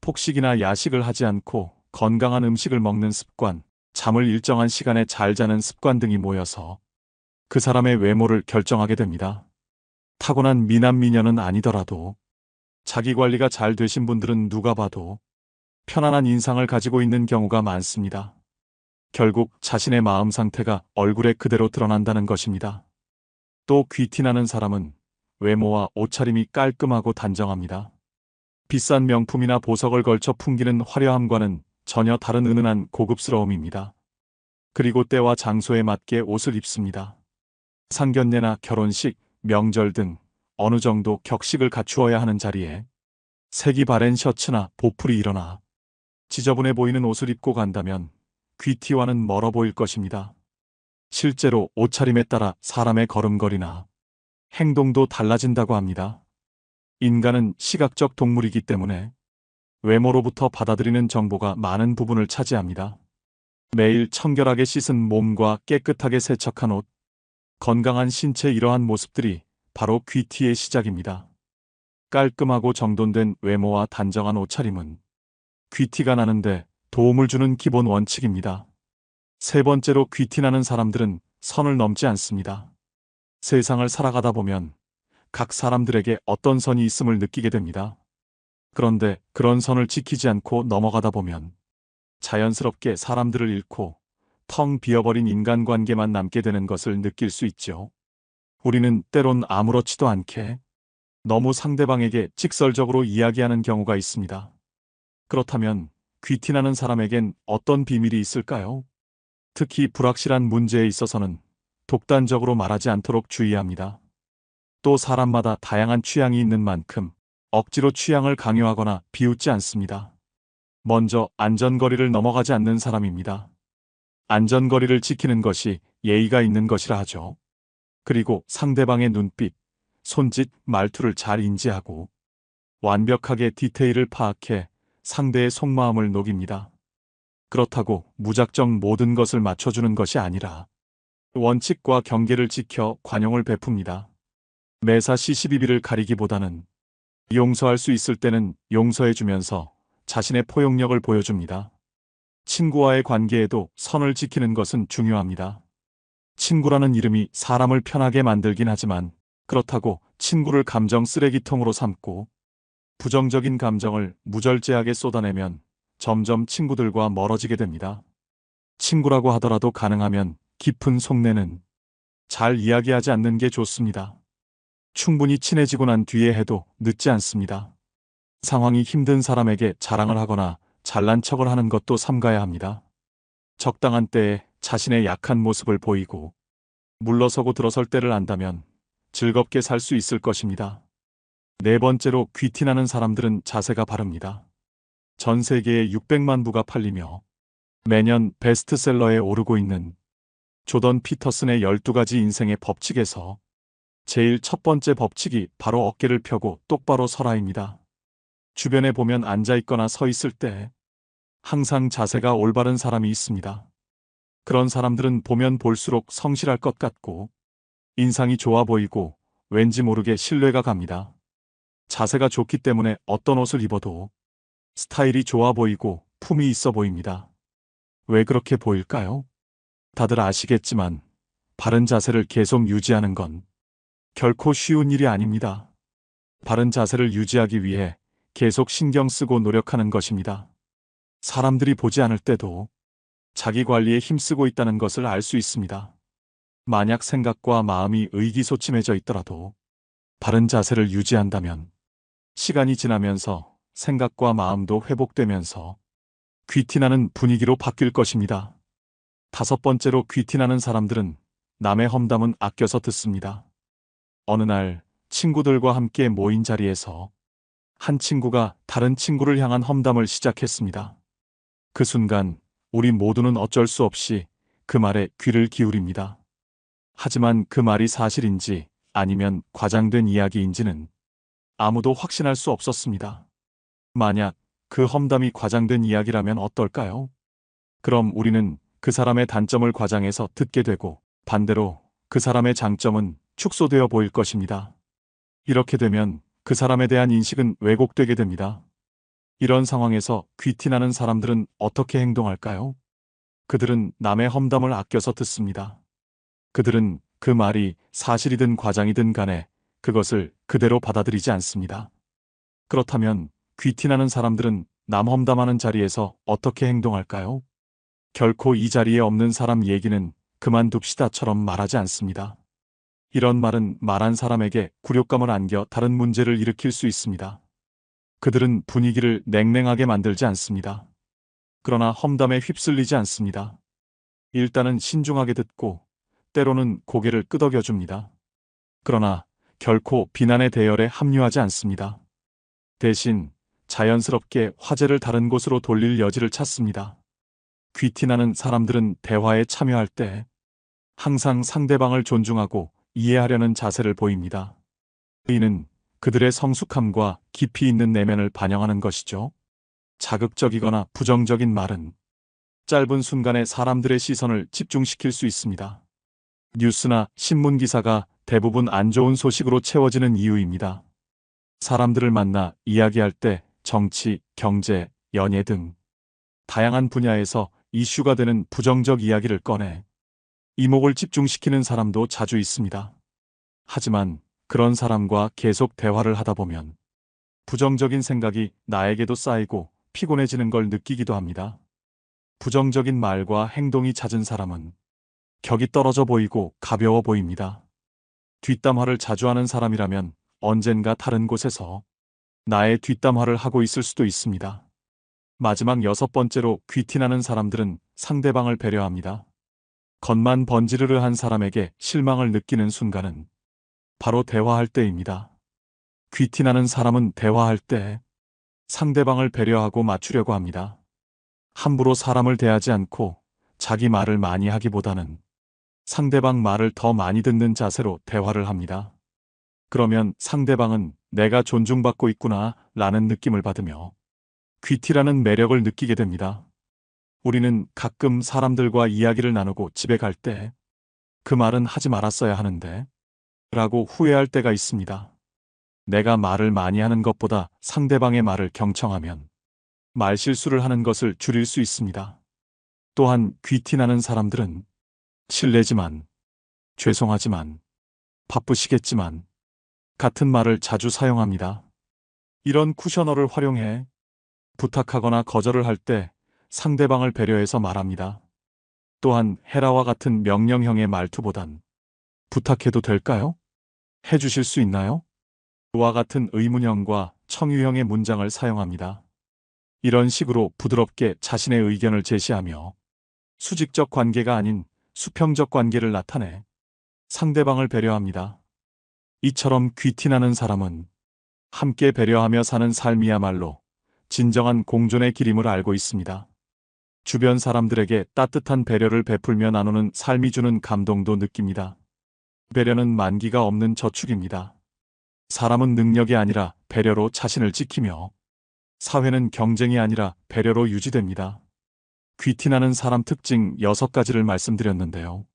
폭식이나 야식을 하지 않고 건강한 음식을 먹는 습관, 잠을 일정한 시간에 잘 자는 습관 등이 모여서 그 사람의 외모를 결정하게 됩니다. 타고난 미남 미녀는 아니더라도 자기관리가 잘 되신 분들은 누가 봐도 편안한 인상을 가지고 있는 경우가 많습니다. 결국 자신의 마음 상태가 얼굴에 그대로 드러난다는 것입니다. 또 귀티나는 사람은 외모와 옷차림이 깔끔하고 단정합니다. 비싼 명품이나 보석을 걸쳐 풍기는 화려함과는 전혀 다른 은은한 고급스러움입니다. 그리고 때와 장소에 맞게 옷을 입습니다. 상견례나 결혼식, 명절 등 어느 정도 격식을 갖추어야 하는 자리에 색이 바랜 셔츠나 보풀이 일어나 지저분해 보이는 옷을 입고 간다면 귀티와는 멀어 보일 것입니다. 실제로 옷차림에 따라 사람의 걸음걸이나 행동도 달라진다고 합니다. 인간은 시각적 동물이기 때문에 외모로부터 받아들이는 정보가 많은 부분을 차지합니다. 매일 청결하게 씻은 몸과 깨끗하게 세척한 옷, 건강한 신체 이러한 모습들이 바로 귀티의 시작입니다. 깔끔하고 정돈된 외모와 단정한 옷차림은 귀티가 나는데 도움을 주는 기본 원칙입니다. 세 번째로 귀티나는 사람들은 선을 넘지 않습니다. 세상을 살아가다 보면 각 사람들에게 어떤 선이 있음을 느끼게 됩니다. 그런데 그런 선을 지키지 않고 넘어가다 보면 자연스럽게 사람들을 잃고 텅 비어버린 인간관계만 남게 되는 것을 느낄 수 있죠. 우리는 때론 아무렇지도 않게 너무 상대방에게 직설적으로 이야기하는 경우가 있습니다. 그렇다면 귀티나는 사람에겐 어떤 비밀이 있을까요? 특히 불확실한 문제에 있어서는 독단적으로 말하지 않도록 주의합니다. 또 사람마다 다양한 취향이 있는 만큼 억지로 취향을 강요하거나 비웃지 않습니다. 먼저 안전거리를 넘어가지 않는 사람입니다. 안전거리를 지키는 것이 예의가 있는 것이라 하죠. 그리고 상대방의 눈빛, 손짓, 말투를 잘 인지하고 완벽하게 디테일을 파악해 상대의 속마음을 녹입니다. 그렇다고 무작정 모든 것을 맞춰주는 것이 아니라 원칙과 경계를 지켜 관용을 베풉니다. 매사 시시비비를 가리기보다는 용서할 수 있을 때는 용서해주면서 자신의 포용력을 보여줍니다. 친구와의 관계에도 선을 지키는 것은 중요합니다. 친구라는 이름이 사람을 편하게 만들긴 하지만 그렇다고 친구를 감정 쓰레기통으로 삼고 부정적인 감정을 무절제하게 쏟아내면 점점 친구들과 멀어지게 됩니다. 친구라고 하더라도 가능하면 깊은 속내는 잘 이야기하지 않는 게 좋습니다. 충분히 친해지고 난 뒤에 해도 늦지 않습니다. 상황이 힘든 사람에게 자랑을 하거나 잘난 척을 하는 것도 삼가야 합니다. 적당한 때에 자신의 약한 모습을 보이고 물러서고 들어설 때를 안다면 즐겁게 살 수 있을 것입니다. 네 번째로 귀티나는 사람들은 자세가 바릅니다. 전 세계에 600만 부가 팔리며 매년 베스트셀러에 오르고 있는 조던 피터슨의 12가지 인생의 법칙에서 제일 첫 번째 법칙이 바로 어깨를 펴고 똑바로 서라입니다. 주변에 보면 앉아있거나 서 있을 때 항상 자세가 올바른 사람이 있습니다. 그런 사람들은 보면 볼수록 성실할 것 같고 인상이 좋아 보이고 왠지 모르게 신뢰가 갑니다. 자세가 좋기 때문에 어떤 옷을 입어도 스타일이 좋아 보이고 품이 있어 보입니다. 왜 그렇게 보일까요? 다들 아시겠지만 바른 자세를 계속 유지하는 건 결코 쉬운 일이 아닙니다. 바른 자세를 유지하기 위해 계속 신경 쓰고 노력하는 것입니다. 사람들이 보지 않을 때도 자기 관리에 힘쓰고 있다는 것을 알 수 있습니다. 만약 생각과 마음이 의기소침해져 있더라도 바른 자세를 유지한다면 시간이 지나면서 생각과 마음도 회복되면서 귀티나는 분위기로 바뀔 것입니다. 다섯 번째로 귀티나는 사람들은 남의 험담은 아껴서 듣습니다. 어느 날 친구들과 함께 모인 자리에서 한 친구가 다른 친구를 향한 험담을 시작했습니다. 그 순간 우리 모두는 어쩔 수 없이 그 말에 귀를 기울입니다. 하지만 그 말이 사실인지 아니면 과장된 이야기인지는 아무도 확신할 수 없었습니다. 만약 그 험담이 과장된 이야기라면 어떨까요? 그럼 우리는 그 사람의 단점을 과장해서 듣게 되고 반대로 그 사람의 장점은 축소되어 보일 것입니다. 이렇게 되면 그 사람에 대한 인식은 왜곡되게 됩니다. 이런 상황에서 귀티나는 사람들은 어떻게 행동할까요? 그들은 남의 험담을 아껴서 듣습니다. 그들은 그 말이 사실이든 과장이든 간에 그것을 그대로 받아들이지 않습니다. 그렇다면 귀티나는 사람들은 남 험담하는 자리에서 어떻게 행동할까요? 결코 이 자리에 없는 사람 얘기는 그만둡시다처럼 말하지 않습니다. 이런 말은 말한 사람에게 굴욕감을 안겨 다른 문제를 일으킬 수 있습니다. 그들은 분위기를 냉랭하게 만들지 않습니다. 그러나 험담에 휩쓸리지 않습니다. 일단은 신중하게 듣고 때로는 고개를 끄덕여줍니다. 그러나 결코 비난의 대열에 합류하지 않습니다. 대신 자연스럽게 화제를 다른 곳으로 돌릴 여지를 찾습니다. 귀티나는 사람들은 대화에 참여할 때 항상 상대방을 존중하고 이해하려는 자세를 보입니다. 이는 그들의 성숙함과 깊이 있는 내면을 반영하는 것이죠. 자극적이거나 부정적인 말은 짧은 순간에 사람들의 시선을 집중시킬 수 있습니다. 뉴스나 신문 기사가 대부분 안 좋은 소식으로 채워지는 이유입니다. 사람들을 만나 이야기할 때 정치, 경제, 연예 등 다양한 분야에서 이슈가 되는 부정적 이야기를 꺼내 이목을 집중시키는 사람도 자주 있습니다. 하지만 그런 사람과 계속 대화를 하다 보면 부정적인 생각이 나에게도 쌓이고 피곤해지는 걸 느끼기도 합니다. 부정적인 말과 행동이 잦은 사람은 격이 떨어져 보이고 가벼워 보입니다. 뒷담화를 자주 하는 사람이라면 언젠가 다른 곳에서 나의 뒷담화를 하고 있을 수도 있습니다. 마지막 6번째로 귀티나는 사람들은 상대방을 배려합니다. 겉만 번지르르한 사람에게 실망을 느끼는 순간은 바로 대화할 때입니다. 귀티나는 사람은 대화할 때 상대방을 배려하고 맞추려고 합니다. 함부로 사람을 대하지 않고 자기 말을 많이 하기보다는 상대방 말을 더 많이 듣는 자세로 대화를 합니다. 그러면 상대방은 내가 존중받고 있구나 라는 느낌을 받으며 귀티라는 매력을 느끼게 됩니다. 우리는 가끔 사람들과 이야기를 나누고 집에 갈 때 그 말은 하지 말았어야 하는데 라고 후회할 때가 있습니다. 내가 말을 많이 하는 것보다 상대방의 말을 경청하면 말실수를 하는 것을 줄일 수 있습니다. 또한 귀티나는 사람들은 실례지만, 죄송하지만, 바쁘시겠지만 같은 말을 자주 사용합니다. 이런 쿠셔너를 활용해 부탁하거나 거절을 할 때 상대방을 배려해서 말합니다. 또한 헤라와 같은 명령형의 말투보단 부탁해도 될까요? 해주실 수 있나요? 와 같은 의문형과 청유형의 문장을 사용합니다. 이런 식으로 부드럽게 자신의 의견을 제시하며 수직적 관계가 아닌 수평적 관계를 나타내 상대방을 배려합니다. 이처럼 귀티나는 사람은 함께 배려하며 사는 삶이야말로 진정한 공존의 길임을 알고 있습니다. 주변 사람들에게 따뜻한 배려를 베풀며 나누는 삶이 주는 감동도 느낍니다. 배려는 만기가 없는 저축입니다. 사람은 능력이 아니라 배려로 자신을 지키며 사회는 경쟁이 아니라 배려로 유지됩니다. 귀티나는 사람 특징 6가지를 말씀드렸는데요.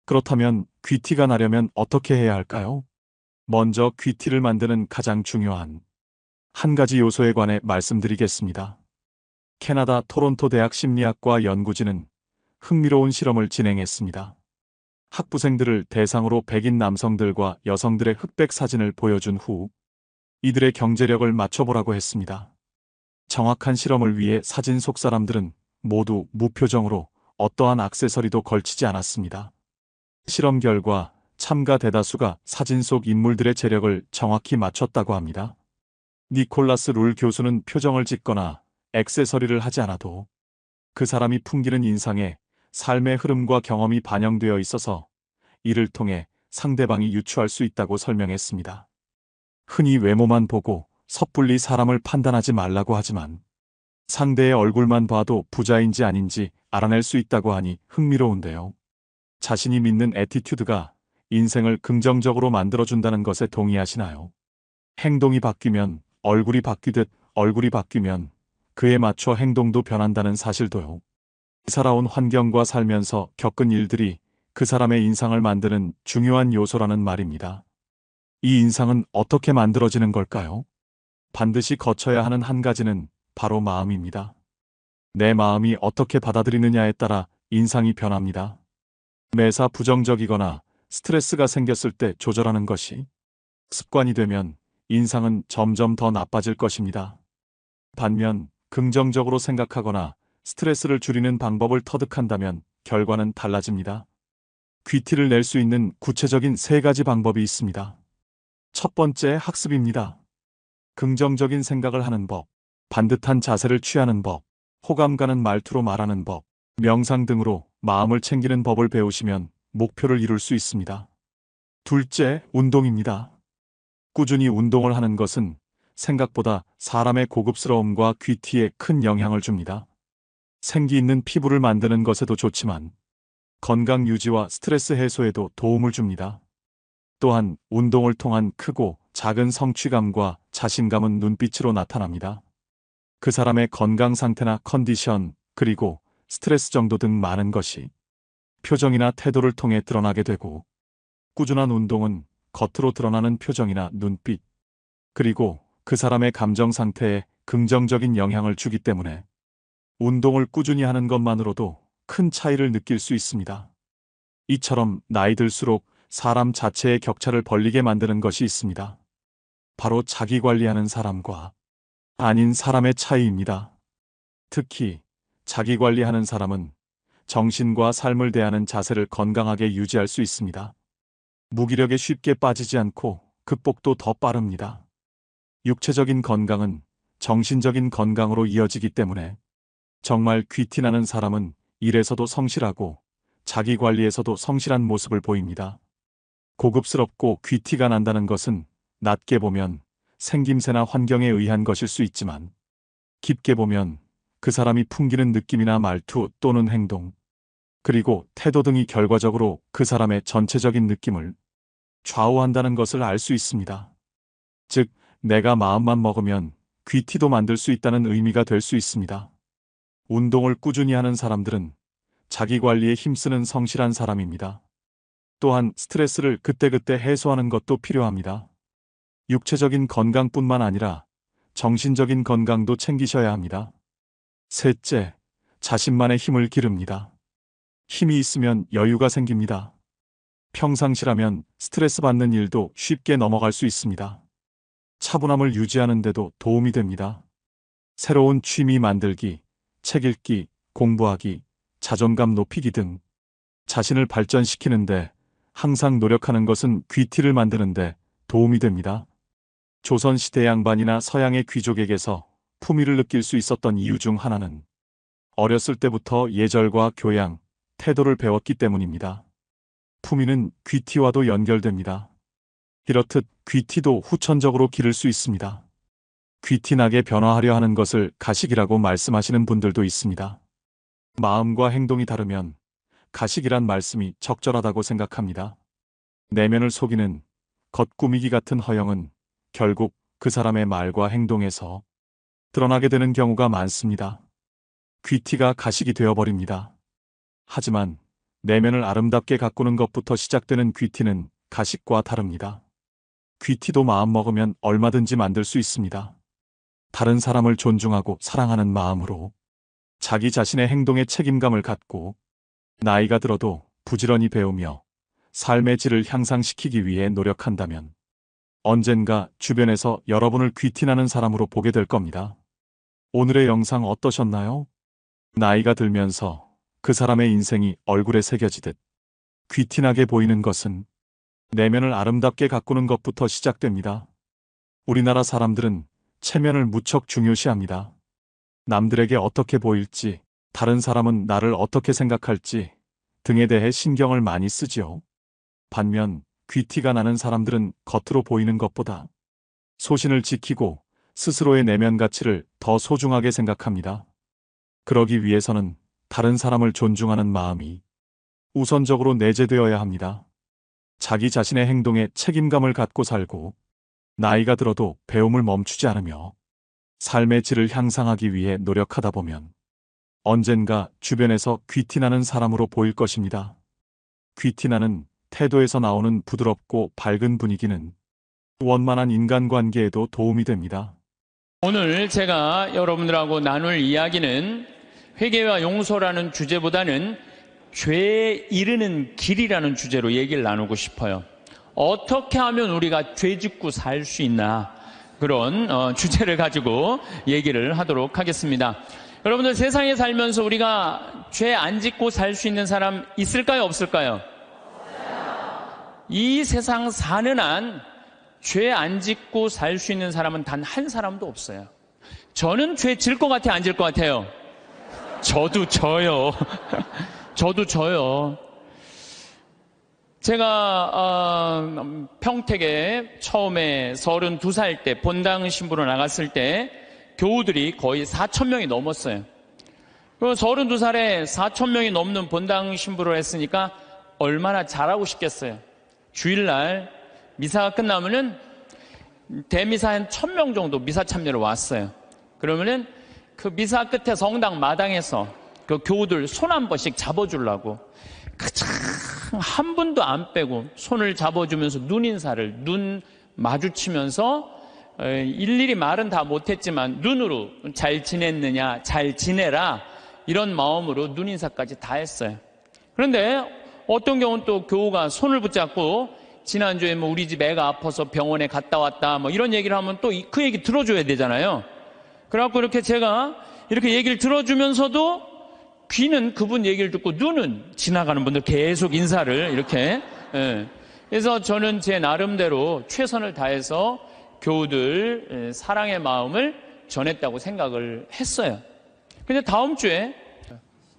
그렇다면 귀티가 나려면 어떻게 해야 할까요? 먼저 귀티를 만드는 가장 중요한 한 가지 요소에 관해 말씀드리겠습니다. 캐나다 토론토 대학 심리학과 연구진은 흥미로운 실험을 진행했습니다. 학부생들을 대상으로 백인 남성들과 여성들의 흑백 사진을 보여준 후 이들의 경제력을 맞춰보라고 했습니다. 정확한 실험을 위해 사진 속 사람들은 모두 무표정으로 어떠한 액세서리도 걸치지 않았습니다. 실험 결과 참가 대다수가 사진 속 인물들의 체력을 정확히 맞췄다고 합니다. 니콜라스 룰 교수는 표정을 짓거나 액세서리를 하지 않아도 그 사람이 풍기는 인상에 삶의 흐름과 경험이 반영되어 있어서 이를 통해 상대방이 유추할 수 있다고 설명했습니다. 흔히 외모만 보고 섣불리 사람을 판단하지 말라고 하지만 상대의 얼굴만 봐도 부자인지 아닌지 알아낼 수 있다고 하니 흥미로운데요. 자신이 믿는 애티튜드가 인생을 긍정적으로 만들어준다는 것에 동의하시나요? 행동이 바뀌면 얼굴이 바뀌듯 얼굴이 바뀌면 그에 맞춰 행동도 변한다는 사실도요. 살아온 환경과 살면서 겪은 일들이 그 사람의 인상을 만드는 중요한 요소라는 말입니다. 이 인상은 어떻게 만들어지는 걸까요? 반드시 거쳐야 하는 한 가지는 바로 마음입니다. 내 마음이 어떻게 받아들이느냐에 따라 인상이 변합니다. 매사 부정적이거나 스트레스가 생겼을 때 조절하는 것이 습관이 되면 인상은 점점 더 나빠질 것입니다. 반면 긍정적으로 생각하거나 스트레스를 줄이는 방법을 터득한다면 결과는 달라집니다. 귀티를 낼 수 있는 구체적인 3가지 방법이 있습니다. 첫 번째, 학습입니다. 긍정적인 생각을 하는 법, 반듯한 자세를 취하는 법, 호감 가는 말투로 말하는 법, 명상 등으로 마음을 챙기는 법을 배우시면 목표를 이룰 수 있습니다. 둘째, 운동입니다. 꾸준히 운동을 하는 것은 생각보다 사람의 고급스러움과 귀티에 큰 영향을 줍니다. 생기 있는 피부를 만드는 것에도 좋지만 건강 유지와 스트레스 해소에도 도움을 줍니다. 또한 운동을 통한 크고 작은 성취감과 자신감은 눈빛으로 나타납니다. 그 사람의 건강 상태나 컨디션, 그리고 스트레스 정도 등 많은 것이 표정이나 태도를 통해 드러나게 되고, 꾸준한 운동은 겉으로 드러나는 표정이나 눈빛, 그리고 그 사람의 감정 상태에 긍정적인 영향을 주기 때문에 운동을 꾸준히 하는 것만으로도 큰 차이를 느낄 수 있습니다. 이처럼 나이 들수록 사람 자체의 격차를 벌리게 만드는 것이 있습니다. 바로 자기 관리하는 사람과 아닌 사람의 차이입니다. 특히 자기 관리하는 사람은 정신과 삶을 대하는 자세를 건강하게 유지할 수 있습니다. 무기력에 쉽게 빠지지 않고 극복도 더 빠릅니다. 육체적인 건강은 정신적인 건강으로 이어지기 때문에 정말 귀티나는 사람은 일에서도 성실하고 자기 관리에서도 성실한 모습을 보입니다. 고급스럽고 귀티가 난다는 것은 낮게 보면 생김새나 환경에 의한 것일 수 있지만, 깊게 보면 그 사람이 풍기는 느낌이나 말투 또는 행동, 그리고 태도 등이 결과적으로 그 사람의 전체적인 느낌을 좌우한다는 것을 알 수 있습니다. 즉, 내가 마음만 먹으면 귀티도 만들 수 있다는 의미가 될 수 있습니다. 운동을 꾸준히 하는 사람들은 자기 관리에 힘쓰는 성실한 사람입니다. 또한 스트레스를 그때그때 해소하는 것도 필요합니다. 육체적인 건강뿐만 아니라 정신적인 건강도 챙기셔야 합니다. 셋째, 자신만의 힘을 기릅니다. 힘이 있으면 여유가 생깁니다. 평상시라면 스트레스 받는 일도 쉽게 넘어갈 수 있습니다. 차분함을 유지하는 데도 도움이 됩니다. 새로운 취미 만들기, 책 읽기, 공부하기, 자존감 높이기 등 자신을 발전시키는데 항상 노력하는 것은 귀티를 만드는데 도움이 됩니다. 조선시대 양반이나 서양의 귀족에게서 품위를 느낄 수 있었던 이유 중 하나는 어렸을 때부터 예절과 교양, 태도를 배웠기 때문입니다. 품위는 귀티와도 연결됩니다. 이렇듯 귀티도 후천적으로 기를 수 있습니다. 귀티나게 변화하려 하는 것을 가식이라고 말씀하시는 분들도 있습니다. 마음과 행동이 다르면 가식이란 말씀이 적절하다고 생각합니다. 내면을 속이는 겉꾸미기 같은 허영은 결국 그 사람의 말과 행동에서 드러나게 되는 경우가 많습니다. 귀티가 가식이 되어버립니다. 하지만 내면을 아름답게 가꾸는 것부터 시작되는 귀티는 가식과 다릅니다. 귀티도 마음먹으면 얼마든지 만들 수 있습니다. 다른 사람을 존중하고 사랑하는 마음으로 자기 자신의 행동에 책임감을 갖고 나이가 들어도 부지런히 배우며 삶의 질을 향상시키기 위해 노력한다면 언젠가 주변에서 여러분을 귀티나는 사람으로 보게 될 겁니다. 오늘의 영상 어떠셨나요? 나이가 들면서 그 사람의 인생이 얼굴에 새겨지듯 귀티나게 보이는 것은 내면을 아름답게 가꾸는 것부터 시작됩니다. 우리나라 사람들은 체면을 무척 중요시합니다. 남들에게 어떻게 보일지, 다른 사람은 나를 어떻게 생각할지 등에 대해 신경을 많이 쓰지요. 반면 귀티가 나는 사람들은 겉으로 보이는 것보다 소신을 지키고 스스로의 내면 가치를 더 소중하게 생각합니다. 그러기 위해서는 다른 사람을 존중하는 마음이 우선적으로 내재되어야 합니다. 자기 자신의 행동에 책임감을 갖고 살고 나이가 들어도 배움을 멈추지 않으며 삶의 질을 향상하기 위해 노력하다 보면 언젠가 주변에서 귀티나는 사람으로 보일 것입니다. 귀티나는 태도에서 나오는 부드럽고 밝은 분위기는 원만한 인간관계에도 도움이 됩니다. 오늘 제가 여러분들하고 나눌 이야기는 회개와 용서라는 주제보다는 죄에 이르는 길이라는 주제로 얘기를 나누고 싶어요. 어떻게 하면 우리가 죄 짓고 살 수 있나, 그런 주제를 가지고 얘기를 하도록 하겠습니다. 여러분들, 세상에 살면서 우리가 죄 안 짓고 살 수 있는 사람 있을까요, 없을까요? 이 세상 사는 한 죄 안 짓고 살 수 있는 사람은 단 한 사람도 없어요. 저는 죄 질 것 같아요, 안 질 것 같아요? 저도 져요. 저도 져요. 제가 평택에 처음에 32살 때 본당 신부로 나갔을 때 교우들이 거의 4,000명이 넘었어요. 그리고 32살에 4,000명이 넘는 본당 신부를 했으니까 얼마나 잘하고 싶겠어요. 주일날 미사가 끝나면은 대미사 한 1000명 정도 미사 참여로 왔어요. 그러면은 그 미사 끝에 성당 마당에서 그 교우들 손 한 번씩 잡아주려고 한 분도 안 빼고 손을 잡아주면서 눈인사를 눈 마주치면서 일일이 말은 다 못했지만 눈으로 잘 지냈느냐, 잘 지내라 이런 마음으로 눈인사까지 다 했어요. 그런데 어떤 경우는 또 교우가 손을 붙잡고 지난주에 뭐 우리 집 애가 아파서 병원에 갔다 왔다 뭐 이런 얘기를 하면 또 그 얘기 들어줘야 되잖아요. 그래갖고 이렇게 제가 이렇게 얘기를 들어주면서도 귀는 그분 얘기를 듣고 눈은 지나가는 분들 계속 인사를 이렇게. 그래서 저는 제 나름대로 최선을 다해서 교우들 사랑의 마음을 전했다고 생각을 했어요. 근데 다음 주에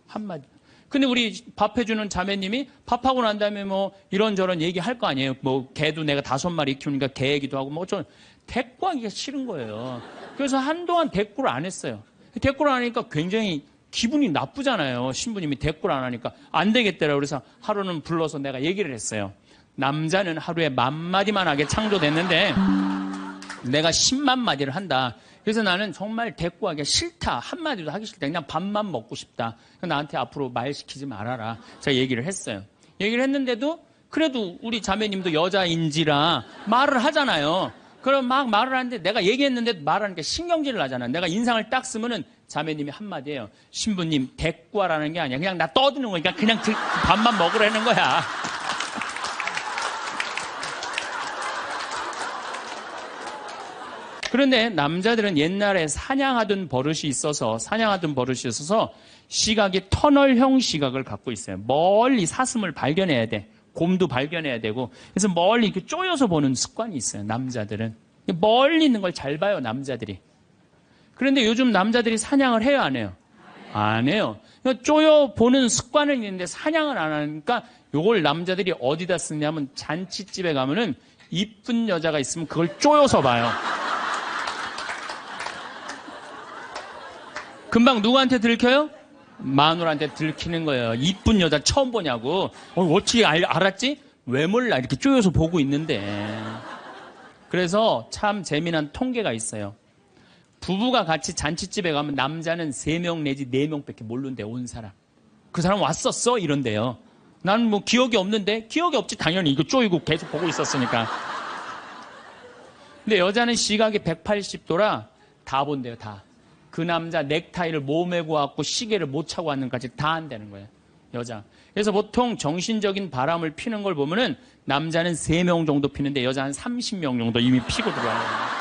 한마디. 근데 우리 밥 해주는 자매님이 밥하고 난 다음에 뭐 이런저런 얘기할 거 아니에요. 뭐 개도 내가 5마리 키우니까 개 얘기도 하고 뭐 좀 대꾸하기가 싫은 거예요. 그래서 한동안 대꾸를 안 했어요. 대꾸를 안 하니까 굉장히 기분이 나쁘잖아요. 신부님이 대꾸를 안 하니까 안 되겠더라고요. 그래서 하루는 불러서 내가 얘기를 했어요. 남자는 하루에 10,000마디만 하게 창조됐는데 내가 10만 마디를 한다. 그래서 나는 정말 대꾸하기가 싫다. 한마디도 하기 싫다. 그냥 밥만 먹고 싶다. 나한테 앞으로 말 시키지 말아라. 제가 얘기를 했어요. 얘기를 했는데도 그래도 우리 자매님도 여자인지라 말을 하잖아요. 그럼 막 말을 하는데 내가 얘기했는데 말하니까 신경질을 나잖아. 내가 인상을 딱 쓰면은 자매님이 한마디예요. 신부님 대꾸하라는 게 아니야. 그냥 나 떠드는 거니까 그냥 밥만 먹으라는 거야. 그런데 남자들은 옛날에 사냥하던 버릇이 있어서 시각이 터널형 시각을 갖고 있어요. 멀리 사슴을 발견해야 돼. 곰도 발견해야 되고. 그래서 멀리 이렇게 쪼여서 보는 습관이 있어요. 남자들은. 멀리 있는 걸 잘 봐요. 남자들이. 그런데 요즘 남자들이 사냥을 해요? 안 해요? 안 해요. 쪼여 보는 습관은 있는데 사냥을 안 하니까 요걸 남자들이 어디다 쓰냐면 잔치집에 가면은 이쁜 여자가 있으면 그걸 쪼여서 봐요. 금방 누구한테 들켜요? 마누라한테 들키는 거예요. 이쁜 여자 처음 보냐고. 어떻게 알았지? 왜 몰라? 이렇게 쪼여서 보고 있는데. 그래서 참 재미난 통계가 있어요. 부부가 같이 잔치집에 가면 남자는 3명 내지 4명밖에 모르는데 온 사람. 그 사람 왔었어? 이런데요. 나는 뭐 기억이 없는데 기억이 없지 당연히 이거 쪼이고 계속 보고 있었으니까. 근데 여자는 시각이 180도라 다 본대요. 다. 그 남자 넥타이를 몸에 고왔고 시계를 못 차고 왔는까지 다 한다는 거예요. 여자. 그래서 보통 정신적인 바람을 피는 걸 보면은 남자는 3명 정도 피는데 여자 한 30명 정도 이미 피고 들어와요.